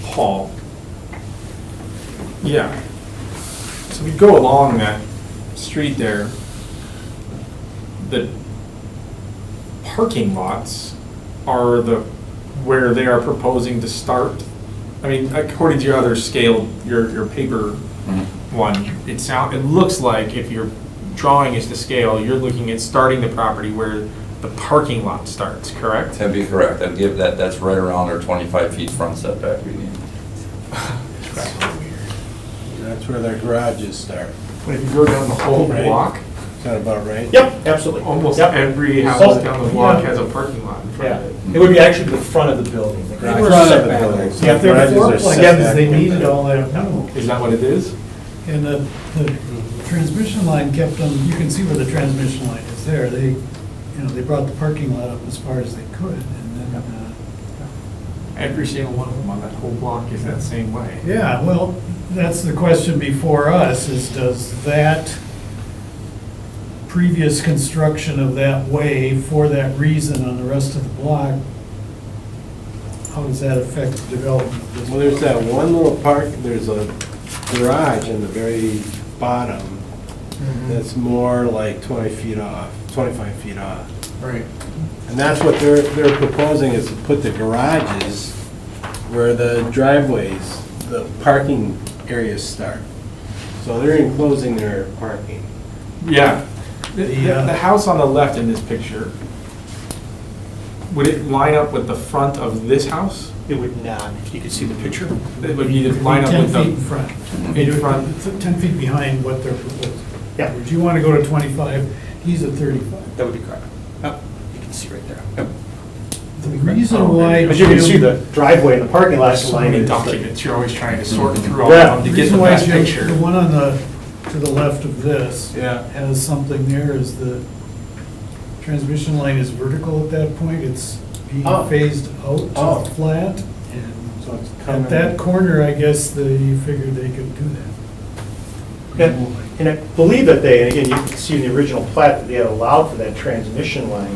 Paul, yeah, so we go along that street there, the parking lots are where they are proposing to start. I mean, according to your other scale, your paper one, it looks like if your drawing is to scale, you're looking at starting the property where the parking lot starts, correct? That'd be correct. I'd give that's right around our 25 feet front setback we need. That's where their garages start. But if you go down the whole Right. block, Is that about right? Yep, absolutely. almost Yep. every house Oh, down the block yeah. has a parking lot in front Yeah, of it. it would be actually the front of the building. The garage Front of the setback. building. Yeah, if they're Garages are fourplex, set yeah, They back. needed all that. No. Is that what it is? And the transmission line kept them, you can see where the transmission line is there. They brought the parking lot up as far as they could, and then, Every single one of them on that whole block is that same way. yeah, well, that's the question before us, is does that previous construction of that way for that reason on the rest of the block, how does that affect the development of this? Well, there's that one little there's a garage in the very bottom that's more like 20 feet off, 25 feet off. Right. And that's what they're proposing, is to put the garages where the driveways, the parking areas start. So they're enclosing their parking. Yeah. The house on the left in this picture, would it line up with the front of this house? It would not, if you could see the picture. It would be to line up 10 with feet in the, front. in front. It's 10 feet behind what they're proposing. Yeah. If you want to go to 25, he's at 35. That would be correct. Yep, you can see right there. Yep. The reason why. As you can see, the driveway and the parking lot's So line many is. documents, you're always trying to sort through all Yeah. of them The to get reason the why best Jim, picture. the one on the, to the left of this. Yeah. Has something there, is the transmission line is vertical at that point, it's being Oh. phased out to Oh. the flat. And So it's at coming- that corner, I guess they figured they could do that. And I believe that they, and again, you can see in the original plat that they had allowed for that transmission line.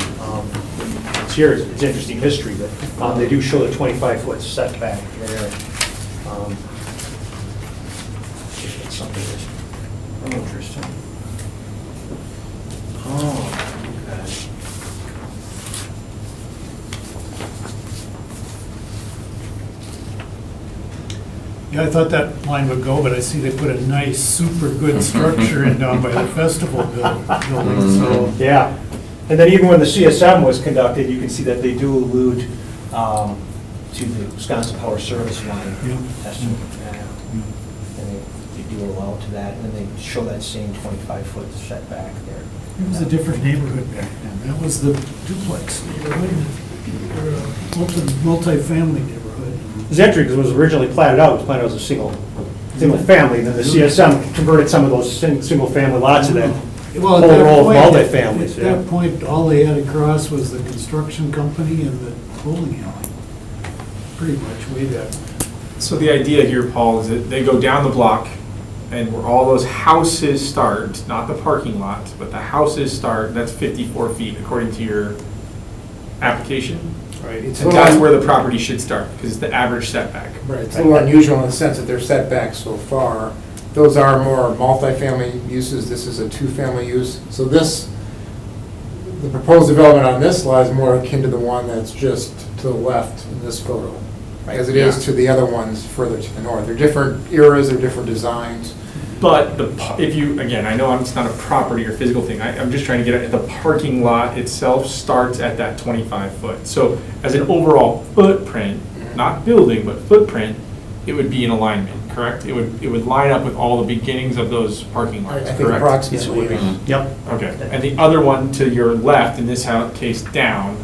It's here, it's interesting history, but they do show the 25-foot setback there. It's something that's interesting. Oh, okay. Yeah, I thought that line would go, but I see they put a nice, super good structure in down by the festival building, so. Yeah, and then even when the CSM was conducted, you can see that they do allude to the Wisconsin Power Service line Yeah. estimate. And they do allow to that, and then they show that same 25-foot setback there. It was a different neighborhood back then. That was the duplex neighborhood, or a multi-family neighborhood. It's interesting because it was originally platted out, it was platted out as a single family, then the CSM converted some of those single-family lots to that Well, whole at that row of point, multifamilies. At that point, all they had across was the construction company and the bowling alley. Pretty much way back. So the idea here, Paul, is that they go down the block and where all those houses start, not the parking lot, but the houses start, that's 54 feet according to your application. Right. It's And that's where the property should start, because it's the average setback. Right, it's a little unusual in the sense that they're set back so far. Those are more multifamily uses, this is a two-family use. So this, the proposed development on this lot is more akin to the one that's just to the left in this photo, as it is to the other ones further to the north. They're different eras, they're different designs. But if you, again, I know it's not a property or physical thing, I'm just trying to get at the parking lot itself starts at that 25 foot. So as an overall footprint, not building, but footprint, it would be in alignment, correct? It would line up with all the beginnings of those parking I lots, think correct? approximately. Yep. Okay, and the other one to your left, in this case down,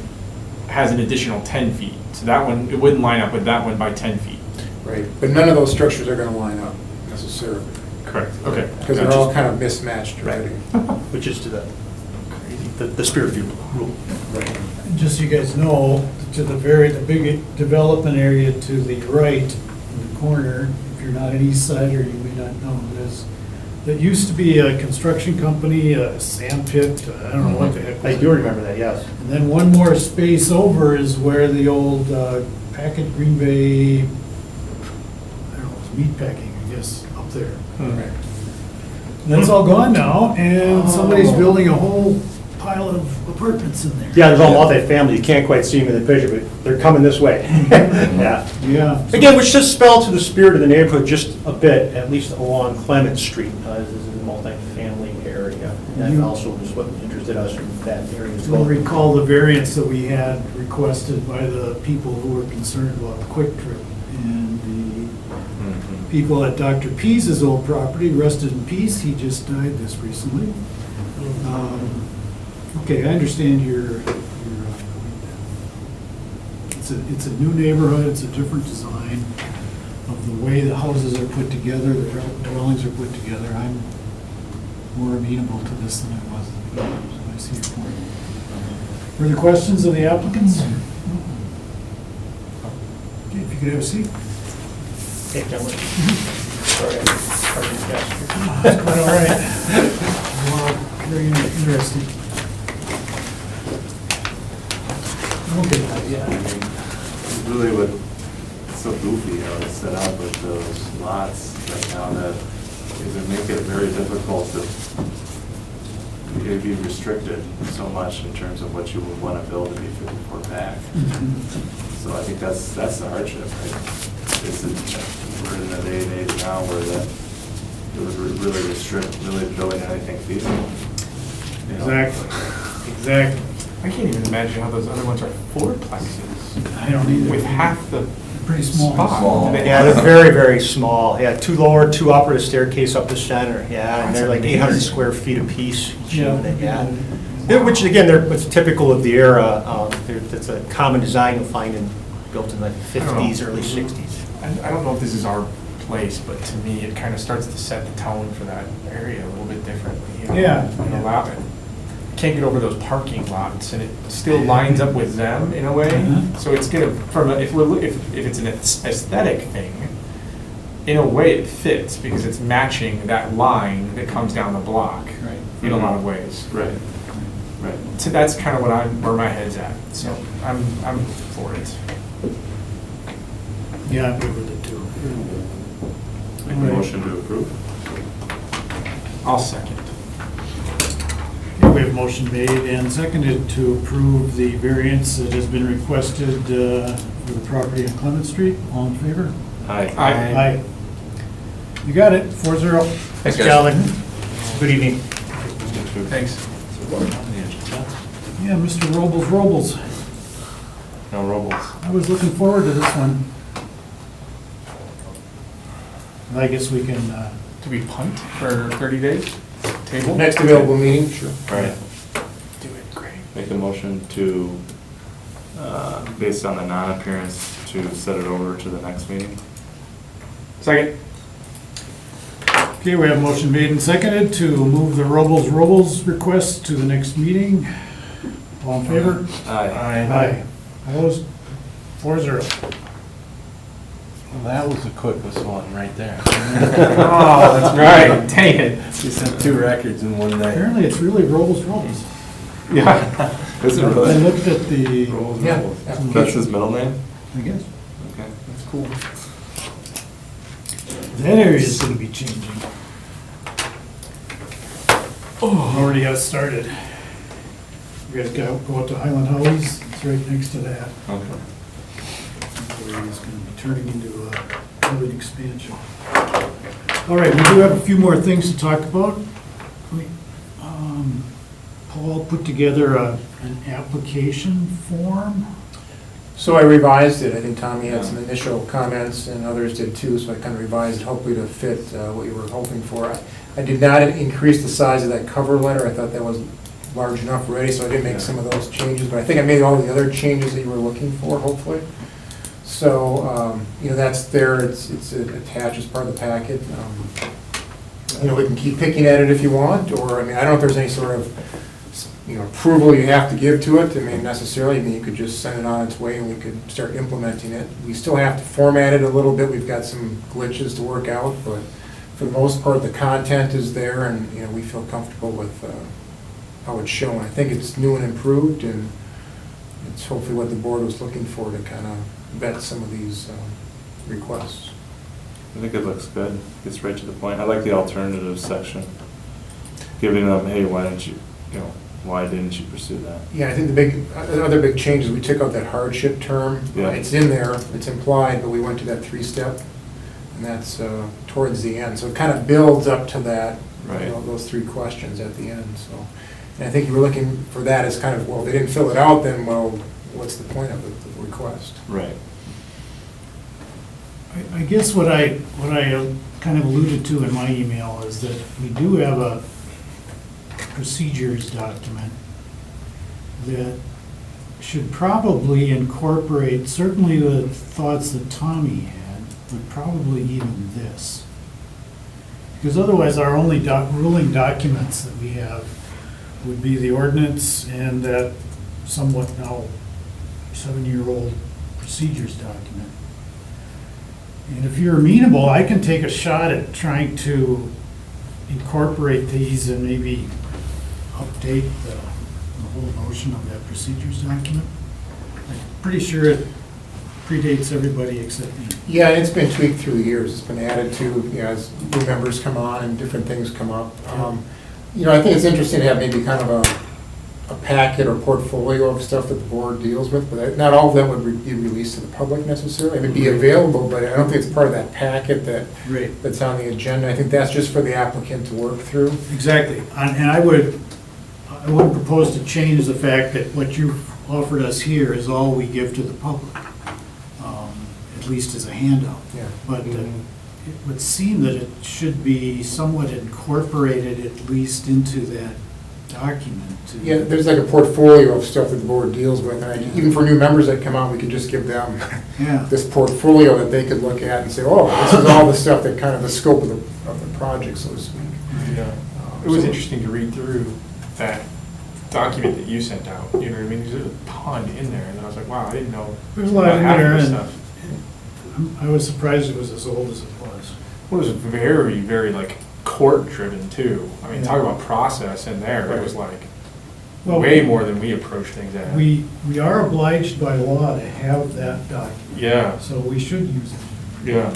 has an additional 10 feet. So that one, it wouldn't line up with that one by 10 feet. Right, but none of those structures are gonna line up necessarily, Correct, okay. because they're all kind of mismatched already. Which is to the spirit view rule. Just so you guys know, to the big development area to the right in the corner, if you're not an east sider, you may not know, that used to be a construction company, a sand pit, I don't know what the heck. I do remember that, yes. And then one more space over is where the old Packet Green Bay, I don't know, it was meat packing, I guess, up there. Right. That's all gone now, and somebody's building a whole pile of apartments in there. Yeah, there's all multifamily, you can't quite see them in the picture, but they're coming this way. Yeah. Yeah. Again, which just spell to the spirit of the neighborhood just a bit, at least along Clement Street. This is a multifamily area. And that also is what interested us in that area as You'll well. recall the variance that we had requested by the people who were concerned about Quick Trip. And the people at Dr. Pease's old property, rested in peace, he just died this recently. Okay, I understand your it's a new neighborhood, it's a different design of the way the houses are put together, the dwellings are put together. I'm more amenable to this than I was at the beginning, so I see your point. Further questions of the applicants? Okay, if you could have a seat. Hey, gentlemen. Sorry, That's quite all right. Well, very interesting. Okay. Yeah, I mean, really what, it's so goofy how it's set up with those lots right now that it would make it very difficult to, it'd be restricted so much in terms of what you would want to build to be 54 back. So I think that's the hardship, right? We're in a day and age now where that, it would really restrict really building anything feasible. You know? Exactly. I can't even imagine how those other ones are fourplexes. I don't either. With half the Pretty small. spot. Small. Do they Yeah, have- they're very, very small. Yeah, 2 lower, 2 upper, the staircase up the center. Yeah, and they're like 800 square feet apiece each unit, yeah. Which, again, it's typical of the era. It's a common design you'll find built in the 50s, early 60s. I don't know if this is our place, but to me, it kind of starts to set the tone for that area a little bit differently. You know, Yeah. and allow it. Can't get over those parking lots, and it still lines up with them in a way. Mhm. So it's gonna, if it's an aesthetic thing, in a way it fits because it's matching that line that comes down the block. Right. In a lot of ways. Right, right. So that's kind of where my head's at. So I'm for it. Yeah, I'm good with it too. Make a motion to approve. I'll second. Okay, we have a motion made and seconded to approve the variance that has been requested for the property on Clement Street. All in favor? Aye. Aye. You got it, 4-0. Thanks, guys. Gentlemen, good evening. Thanks. Yeah, Mr. Robles. No Robles. I was looking forward to this one. I guess we can, Do we punt for 30 days? Table? Next available meeting, sure. All right, Do it, great. make a motion to, based on the non-appearance, to set it over to the next meeting. Second. okay, we have a motion made and seconded to move the Robles request to the next meeting. All in favor? Aye. Opposed? 4-0. Well, that was the quickest one right there. Oh, that's right. Dang it. You set 2 records in one day. Apparently, it's really Robles. Yeah. Is it I really? looked at the, Yeah. That's his middle name? I guess, Okay. That's cool. that area is gonna be changing. Oh, already got started. We gotta go out to Highland Hollies, it's right next to that. Okay. It's going to be turning into a building expansion. All right, we do have a few more things to talk about. Paul put together an application form. So I revised it. I think Tommy had some initial comments and others did too, so I kind of revised it hopefully to fit what you were hoping for. I did not increase the size of that cover letter. I thought that was large enough already, so I did make some of those changes, but I think I made all the other changes that you were looking for, hopefully. So, that's there, it's attached as part of the packet. We can keep picking at it if you want, or, I don't know if there's any sort of, approval you have to give to it, necessarily. You could just send it on its way and we could start implementing it. We still have to format it a little bit, we've got some glitches to work out, but for the most part, the content is there and, we feel comfortable with how it's shown. I think it's new and improved, and it's hopefully what the board was looking for to kind of vet some of these requests. I think it looks good, gets right to the point. I like the alternative section. Giving them, hey, why didn't you pursue that? Yeah, I think the other big change is we took out that hardship term. Yeah. It's in there, it's implied, but we went to that 3-step, and that's towards the end. So it kind of builds up to that, Right. those 3 questions at the end, so. And I think you were looking for that as kind of, well, they didn't fill it out, then, well, what's the point of the request? Right. I guess what I kind of alluded to in my email is that we do have a procedures document that should probably incorporate, certainly the thoughts that Tommy had, but probably even this. Because otherwise, our only ruling documents that we have would be the ordinance and that somewhat now 7-year-old procedures document. And if you're amenable, I can take a shot at trying to incorporate these and maybe update the whole notion of that procedures document. I'm pretty sure it predates everybody except me. Yeah, and it's been tweaked through the years. It's been added to, as new members come on and different things come up. I think it's interesting to have maybe kind of a packet or portfolio of stuff that the board deals with, but not all of them would be released to the public necessarily. It would be available, but I don't think it's part of that packet that's on the agenda. I think that's just for the applicant to work through. Exactly. And I would, I wouldn't propose to change the fact that what you've offered us here is all we give to the public, at least as a handout. Yeah. But it would seem that it should be somewhat incorporated at least into that document. Yeah, there's like a portfolio of stuff that the board deals with, and even for new members that come on, we could just give them Yeah. this portfolio that they could look at and say, oh, this is all the stuff that kind of the scope of the project, so to speak. Yeah. It was interesting to read through that document that you sent out, you know what I mean? There's a ton in there, and I was like, wow, I didn't know. There's a lot about in half of there, this and stuff. I was surprised it was as old as it was. Well, it was very, very like court-driven too. I mean, Yeah. talk about process in there, it was like Well, way more than we approach things at. We are obliged by law to have that document. Yeah. So we should use it. Yeah.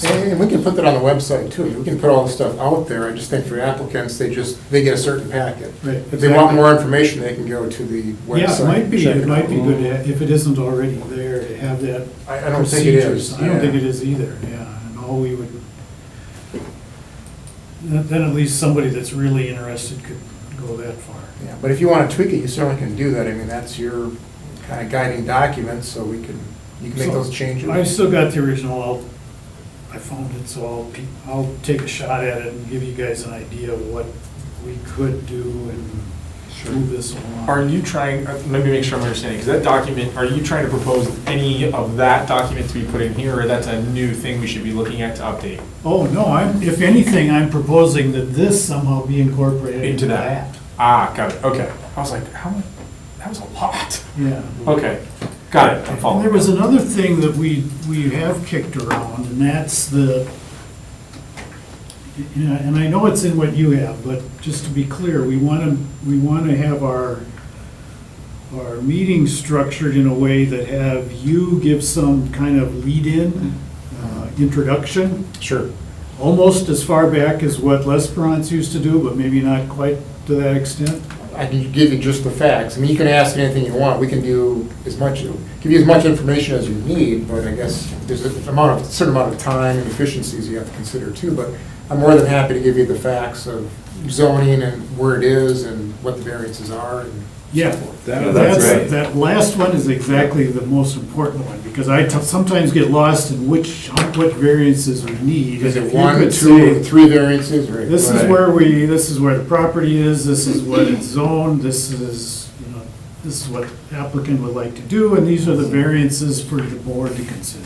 And we can put that on the website too. We can put all the stuff out there. I just think for applicants, they get a certain packet. Right, If they want exactly. more information, they can go to the website. Yeah, it might be, check it might be out. good, if it isn't already there, to have that. I don't think it is, procedures. I don't think yeah. it is either, yeah. And all we would, then at least somebody that's really interested could go that far. Yeah, but if you want to tweak it, you certainly can do that. I mean, that's your kind of guiding document, so you can make So, those changes. I've still got the original, I found it, so I'll take a shot at it and give you guys an idea of what we could do and move this along. Are you trying, let me make sure I'm understanding, because that document, are you trying to propose any of that document to be put in here, or that's a new thing we should be looking at to update? Oh, no, if anything, I'm proposing that this somehow be incorporated Into that? Ah, got it, okay. I was like, that was a lot. Yeah. Okay, got it, I'm And following. there was another thing that we have kicked around, and that's the, you know, and I know it's in what you have, but just to be clear, we want to have our meeting structured in a way that have you give some kind of lead-in, introduction. Sure. Almost as far back as what L'Esperance used to do, but maybe not quite to that extent. I can give you just the facts. I mean, you can ask anything you want. We can do give you as much information as you need, but I guess there's a certain amount of time and efficiencies you have to consider too. But I'm more than happy to give you the facts of zoning and where it is and what the variances are and Yeah, so forth. that last one is exactly the most important one, because I sometimes get lost in what variances we need. Is If it you one, could two, say, or three variances? Right. This is Right. this is where the property is, this is what it's zoned, this is what applicant would like to do, and these are the variances for the board to consider.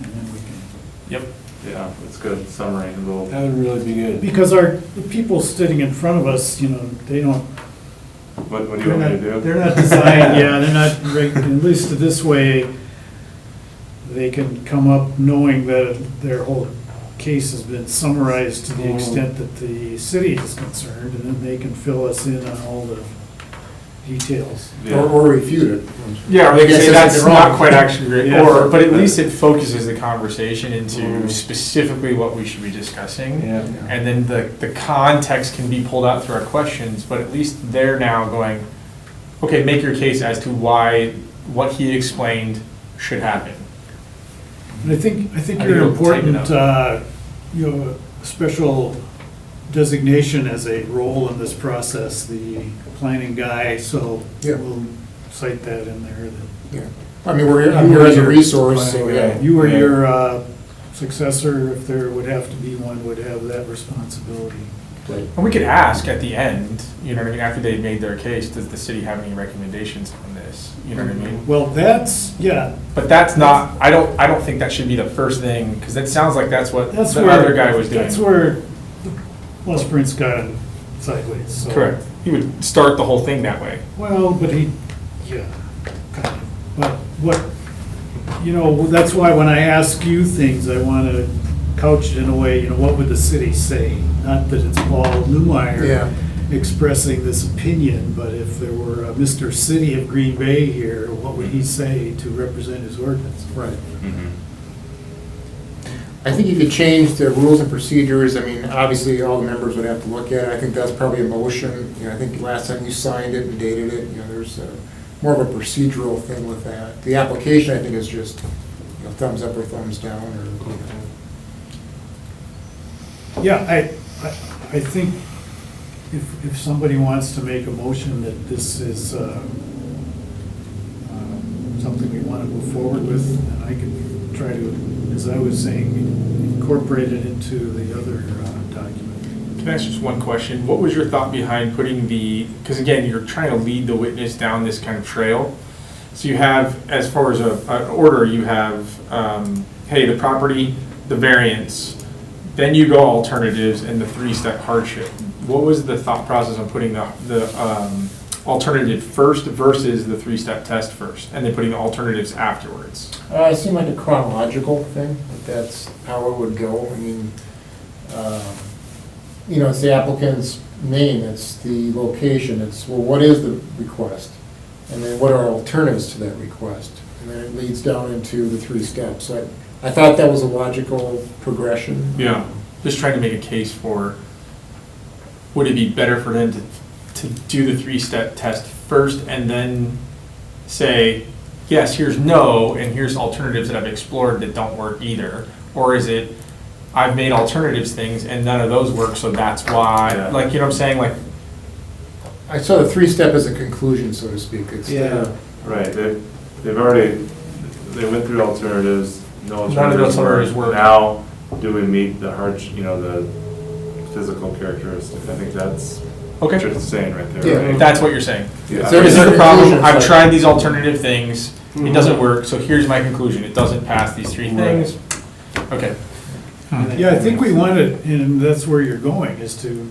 And then we can, Yep. Yeah, that's good summary, and we'll, That would really be good. because the people sitting in front of us, they don't, what do you want me to do? they're not designed, yeah, they're not, at least this way, they can come up knowing that their whole case has been summarized to the extent that the city is concerned, and then they can fill us in on all the details. Or refute it. Yeah, or they can Yes, say yes, that's they're not wrong. quite accurate, Yeah. but at least it focuses the conversation into specifically what we should be discussing. Yeah. And then the context can be pulled out through our questions, but at least they're now going, okay, make your case as to why what he explained should happen. And I think I think you're it'll important, tighten special designation as a role in this process, the planning guy, so Yeah. we'll cite that in there. Yeah. I mean, I'm here as a resource, so yeah. You or your successor, if there would have to be one, would have that responsibility. And we could ask at the end, you know what I mean, after they've made their case, does the city have any recommendations on this? You know what I mean? Well, that's, yeah, But that's not, I don't think that should be the first thing, because that sounds like that's what that's the where. other guy was doing. That's where Les Prince got him sideways, so. Correct. He would start the whole thing that way. Well, but yeah, kind of. But what, that's why when I ask you things, I want to couch it in a way, what would the city say? Not that it's Paul Newmeyer Yeah. expressing this opinion, but if there were a Mr. City of Green Bay here, what would he say to represent his ordinance? Right. I think you could change the rules and procedures. I mean, obviously, all the members would have to look at it. I think that's probably a motion. I think last time you signed it and dated it, there's more of a procedural thing with that. The application, I think, is just thumbs up or thumbs down, or. Yeah, I think if somebody wants to make a motion that this is something we want to move forward with, and I can try to, as I was saying, incorporate it into the other document. Can I ask just one question? What was your thought behind putting because again, you're trying to lead the witness down this kind of trail. So you have, as far as an order, you have, hey, the property, the variance, then you go alternatives and the three-step hardship. What was the thought process of putting the alternative first versus the three-step test first, and then putting the alternatives afterwards? It seemed like a chronological thing, that's how it would go. I mean, it's the applicant's name, it's the location, it's, well, what is the request? And then what are alternatives to that request? And then it leads down into the three steps. I thought that was a logical progression. Yeah, just trying to make a case for, would it be better for them to do the three-step test first and then say, yes, here's no, and here's alternatives that I've explored that don't work either? Or is it, I've made alternatives things and none of those work, so that's why, Yeah. like, you know what I'm saying? Like, I saw the three-step as a conclusion, so to speak. It's Right, they've already, they went through alternatives, no None of those alternatives alternatives work. work. Now, do we meet the the physical characteristics? I think that's okay, what you're saying right there, Yeah. right? that's what you're saying. Yeah. So This is the problem, conclusion, I've it's tried these alternative things, it doesn't work, so here's my conclusion, it doesn't pass these three things. Okay. Yeah, I think we wanted, and that's where you're going, is to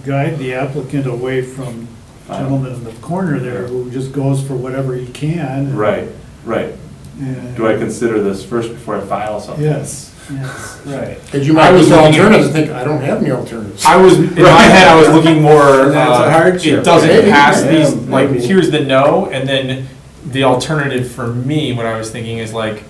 guide the applicant away from the gentleman in the corner there who just goes for whatever he can. Right. And- Do I consider this first before I file something? Yes. Right. Because you might was look at looking at- alternatives and think, I don't have any alternatives. I was, in my head, I was looking more, That's a hardship. it doesn't Maybe, pass yeah, these, like, maybe. here's the no, and then the alternative for me, what I was thinking is like,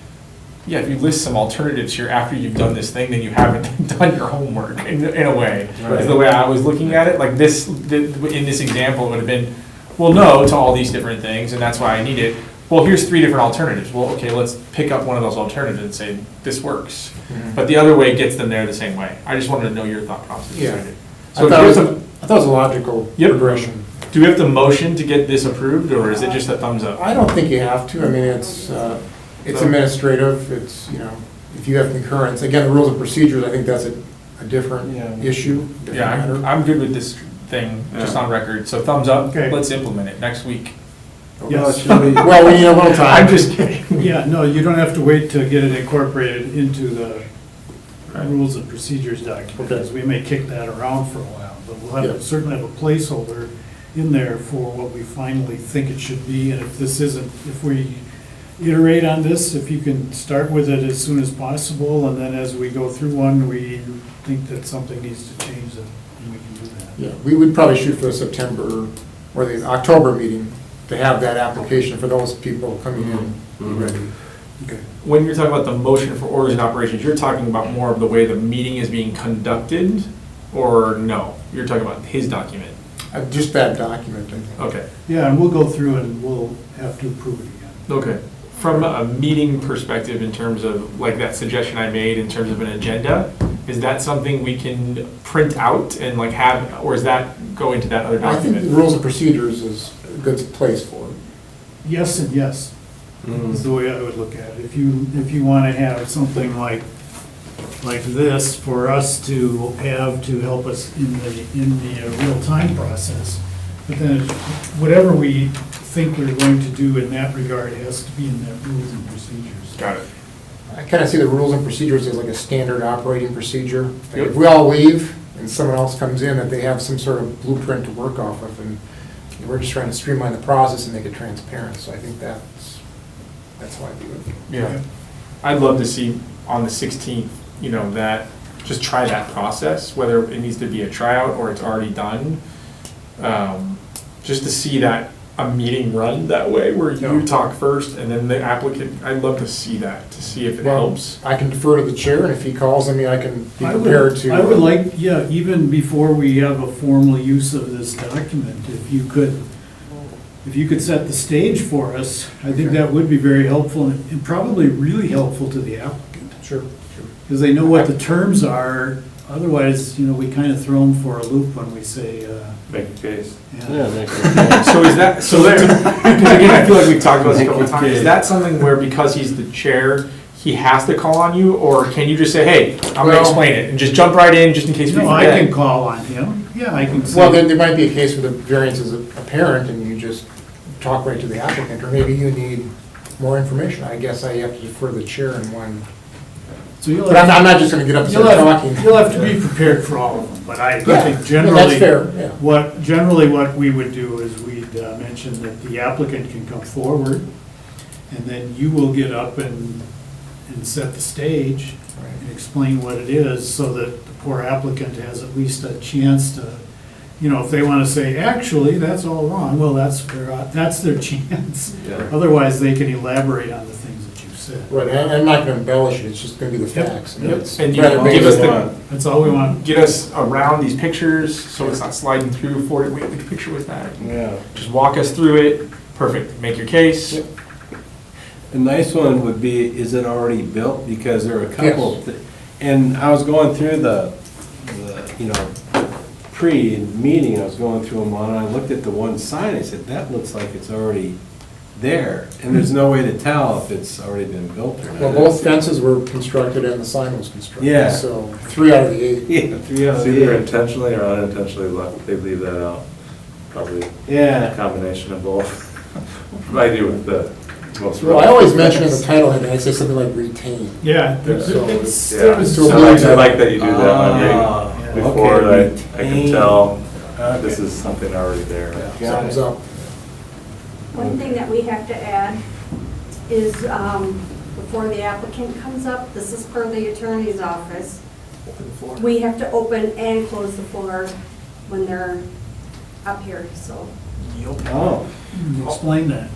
yeah, if you list some alternatives here after you've done this thing, then you haven't done your homework in a way. Is the way I was looking at it, like this, in this example, it would have been, well, no to all these different things, and that's why I need it. Well, here's three different alternatives. Well, okay, let's pick up one of those alternatives and say, this works. But the other way gets them there the same way. I just wanted to know your thought process. Yeah. So I thought do it we was have to- a logical Yep. progression. do we have to motion to get this approved, or is it just a thumbs up? I don't think you have to. I mean, it's administrative. It's, if you have concurrence. Again, the rules and procedures, I think that's a different issue. different Yeah, matter. I'm good with this thing, just on record. So thumbs up, Okay. let's implement it next week. Yes. Well, we need a little time. I'm just kidding. Yeah, no, you don't have to wait to get it incorporated into the rules and procedures document, because we may kick that around for a while, but we'll Yeah. have, certainly have a placeholder in there for what we finally think it should be, and if this isn't, if we iterate on this, if you can start with it as soon as possible, and then as we go through one, we think that something needs to change, then we can do that. Yeah, we would probably shoot for the September or the October meeting to have that application for those people coming in ready. Okay. When you're talking about the motion for orders and operations, you're talking about more of the way the meeting is being conducted, or no? You're talking about his document? Just that document, I think. Okay. Yeah, and we'll go through and we'll have to approve it again. Okay. From a meeting perspective, in terms of, like that suggestion I made, in terms of an agenda, is that something we can print out and like have, or does that go into that other I think the document? rules and procedures is a good place for it. Yes and yes, is the way I would look at it. If you want to have something like this for us to have to help us in the real-time process, but then whatever we think we're going to do in that regard has to be in that rules and procedures. Got it. I kind of see the rules and procedures as like a standard operating procedure. Like, Yep. if we all leave and someone else comes in, that they have some sort of blueprint to work off of, and we're just trying to streamline the process and make it transparent, so I think that's why I do it. Yeah. I'd love to see on the 16th, that, just try that process, whether it needs to be a tryout or it's already done. Just to see that, a meeting run that way, where you talk first and then the applicant, I'd love to see that, to see if it Well, helps. I can defer to the chair, and if he calls me, I can be I prepared to. would like, yeah, even before we have a formal use of this document, if you could set the stage for us, I think that would be very helpful and probably really helpful to the applicant. Sure. Because they know what the terms are Otherwise, we kind of throw them for a loop when we say, Make a case. So is that, so there, because again, I feel like we've talked about this a couple of times, is that something where because he's the chair, he has to call on you, or can you just say, hey, I'm gonna Well- explain it, and just jump right in, just in case we no, I forget? can call on him. Yeah, I can say. Well, there might be a case where the variance is apparent and you just talk right to the applicant, or maybe you need more information. I guess I have to defer the chair in one. So you'll But I'm not just gonna get up and start talking. You'll have to be prepared for all of them, but I Yeah, think yeah, generally. that's fair, yeah. What we would do is we'd mention that the applicant can come forward, and then you will get up and set the stage and explain what it is, so that the poor applicant has at least a chance to, if they want to say, actually, that's all wrong, well, that's their chance. Yeah. Otherwise, they can elaborate on the things that you said. Right, and I'm not gonna embellish it, it's just gonna be the facts. Yep. It's And you rather give based us on- That's all we want. Get us around these pictures, so it's not sliding through for it, wait, which picture was that? Yeah. Just walk us through it, perfect, make your case. A nice one would be, is it already built? Because there are a couple, Yes. and I was going through the pre-meeting, I was going through them on, and I looked at the one sign, I said, that looks like it's already there. And there's no way to tell if it's already been built or not. Well, both fences were constructed and the sign was constructed. Yeah. So 3 out of the 8. Yeah, 3 out It's of either 8. intentionally or unintentionally left, they leave that out. Probably a Yeah. combination of both. I do with the most. Well, I always mention in the title, and I say something like retain. Yeah. So it's- Yeah, there was- I like that you do that, Ah, Mike. Before okay, I can tell Okay. this is something already there. Yeah, Got something's it. up. One thing that we have to add is, before the applicant comes up, this is per the attorney's office, we have to open and close the floor when they're up here, so. Oh, Explain that.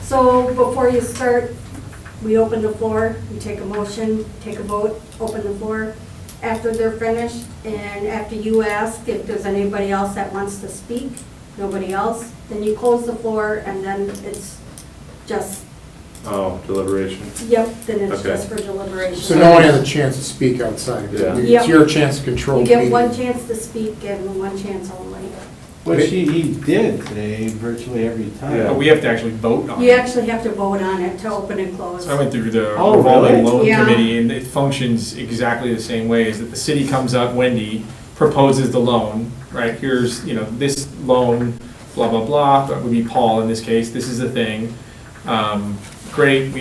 So before you start, we open the floor, we take a motion, take a vote, open the floor. After they're finished, and after you ask if there's anybody else that wants to speak, nobody else, then you close the floor, and then it's just, Oh, deliberation. yep, then it's Okay. just for deliberation. So no one has a chance to speak outside. Yeah. It's Yep. your chance to control You the get meeting. one chance to speak and one chance only. what he did today, virtually every time. Yeah. But we have to actually vote on it. You actually have to vote on it to open and close. So I went through the Oh, revolving really? loan Yeah. committee, and it functions exactly the same way, is that the city comes up, Wendy proposes the loan, right, here's, this loan, blah, blah, blah, that would be Paul in this case, this is the thing. Great,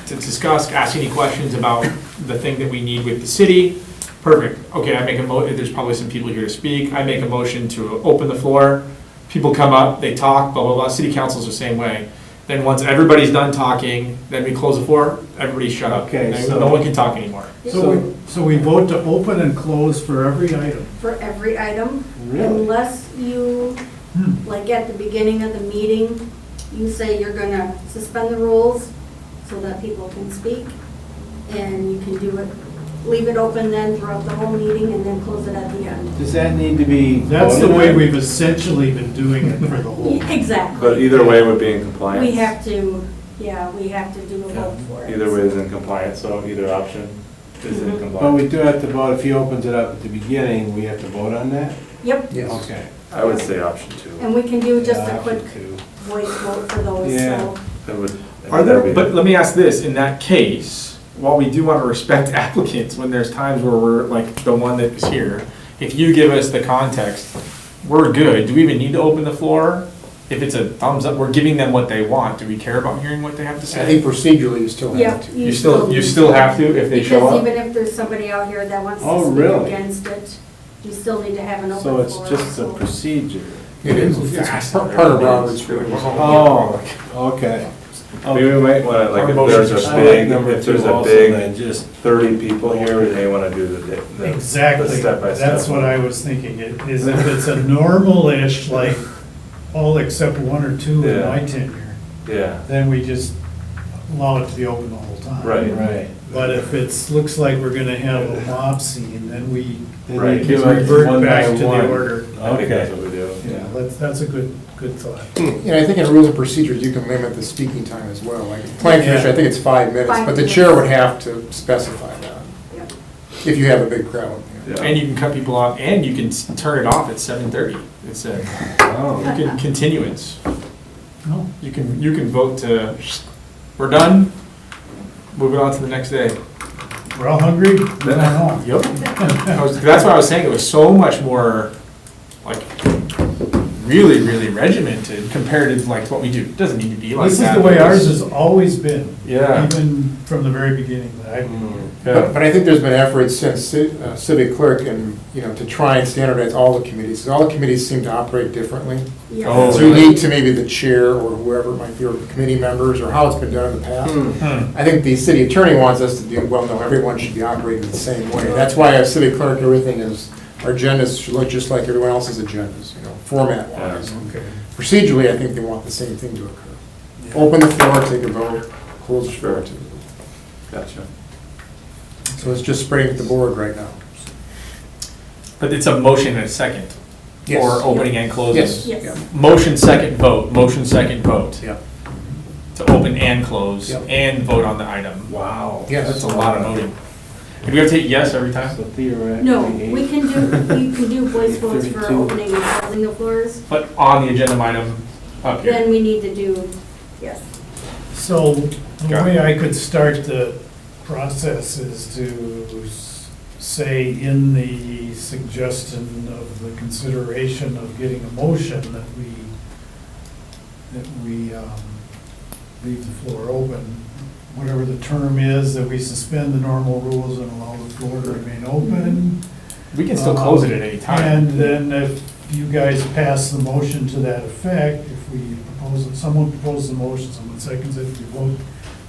to discuss, ask any questions about the thing that we need with the city, perfect, okay, I make there's probably some people here to speak, I make a motion to open the floor, people come up, they talk, blah, blah, blah, city council's the same way. Then once everybody's done talking, then we close the floor, everybody shut up. Okay, Then so- no one can talk anymore. So we vote to open and close for every item. For every item, Really? unless you, like at the beginning of the meeting, you say you're gonna suspend the rules so that people can speak, and you can do it, leave it open then throughout the whole meeting and then close it at the end. Does that need to be? That's the voted way on? we've essentially been doing it for the whole. Exactly. But either way would be in compliance. We have to, we have to do a vote for it. Either way is in compliance, so either option is in Mhm. But compliance. we do have to vote, if he opens it up at the beginning, we have to vote on that? Yep, Yes. Okay. I would say option 2. and we can do just Yeah, a quick option two. voice vote for those, Yeah. so. That would. Are that'd there, be- but let me ask this, in that case, while we do want to respect applicants, when there's times where we're like the one that is here, if you give us the context, we're good, do we even need to open the floor? If it's a thumbs up, we're giving them what they want, do we care about hearing what they have to I think say? procedurally you still Yeah, have to. You still have to if they show Because up? even if there's somebody out here that wants Oh, to speak really? against it, you still need to have an open So floor. it's just a so- procedure? It is, it's part of Robert's rules. Oh, okay. Maybe we might want to, like, if Our there's motions a I like big, number if there's two a also big then, just, 30 people here, we may want to do the Exactly, step-by-step. that's what I was thinking, is if it's a normal-ish, like all except one or two in Yeah. my tenure, Yeah, then we just allow it to be open the whole time. right. right. But if it's, looks like we're gonna have a mob scene, then we Then Right. you do it revert one back by to the one. order. I think that's Okay. what we do. Yeah, that's a good thought. Yeah, I think in rules and procedures, you can limit the speaking time as well. Like, plan commission, I think it's 5 minutes, but the chair would have to specify that. if you have a big crowd. And you can cut people off, and you can turn it off at 7:30. It's a, you can continuance. No. You can vote to, we're done, move it on to the next day. We're all hungry? Then I'm home. Yep. That's what I was saying, it was so much more, like, really, really regimented compared to like what we do. It doesn't need to be like that. This is the way ours has always been. Yeah. Even from the very beginning that I've been here. But I think there's been efforts since civic clerk and, to try and standardize all the committees. 'Cause all the committees seem to operate differently. Yeah. Oh, It's unique to maybe the chair or whoever it might be, or the committee members, or how it's been done in the past. I think the city attorney wants us to do, well, no, everyone should be operating the same way. That's why our civic clerk, everything is, our agendas should look just like everyone else's agendas, format-wise. Okay. Procedurally, I think they want the same thing to occur. Open the floor, take a vote, close the floor, take a vote. Gotcha. So it's just spreading the board right now. But it's a motion and a second. Yes. For opening and closing. Yes. Yes. Yeah. Motion, second, vote, motion, second, vote. Yeah. To open and close, Yep. and vote on the item. Wow. Yes. That's a lot of voting. Do we have to take yes every time? So theoretically. No, we can you can do voice votes for 32. opening and closing the floors. But on the agenda item up here. Then we need to do, yes. So the Got way I could start the process is to say in the suggestion of the consideration of getting a motion that we leave the floor open, whatever the term is, that we suspend the normal rules and allow the floor to remain open. We can still close it at any time. And then if you guys pass the motion to that effect, if we propose, it, someone proposes the motion, someone seconds it, we vote,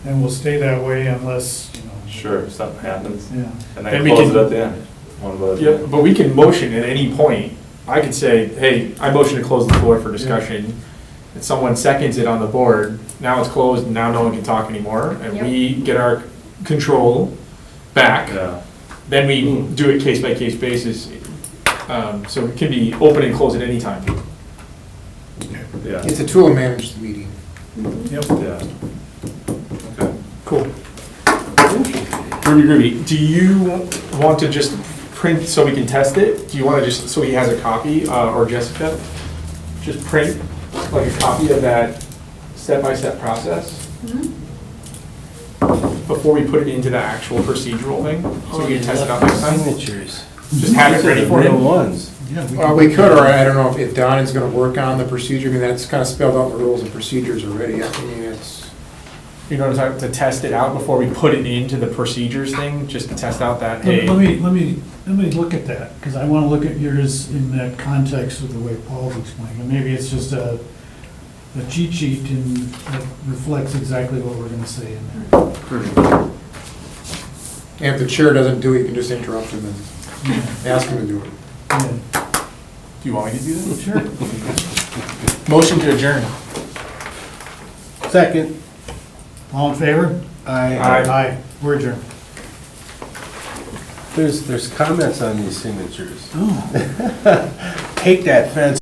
then we'll stay that way unless, Sure, if something happens. Yeah. And Then then we close can- it at the end. One vote. Yeah, but we can motion at any point. I could say, hey, I motion to close the floor for discussion. And someone seconds it on the board. Now it's closed, and now no one can talk anymore. And we get our control back. Yeah. Then we do it case by case basis. So it can be open and close at any time. Yeah. It's a tool to manage the meeting. Yep. Yeah. Okay. Cool. Groovy. Do you want to just print so we can test it? Do you want to just, so he has a copy, or Jessica? Just print like a copy of that step-by-step process before we put it into the actual procedural thing? So we can test it out next time? Signatures. Just have it ready for Real him? ones. Yeah, We could, or I don't know if Don is gonna work on the procedure. I mean, that's kind of spelled out in the rules and procedures already. I mean, it's, You know, to test it out before we put it into the procedures thing, just to test out that, hey. Let me look at that, because I want to look at yours in that context of the way Paul's explaining. And maybe it's just a cheat sheet and that reflects exactly what we're gonna say in there. and if the chair doesn't do it, you can just interrupt him and ask him to do it. Yeah. Do you want me to do that? Sure. Motion to adjourn. Second. All in favor? Aye. Aye. We're adjourned. There's comments on these signatures. Oh. Take that fence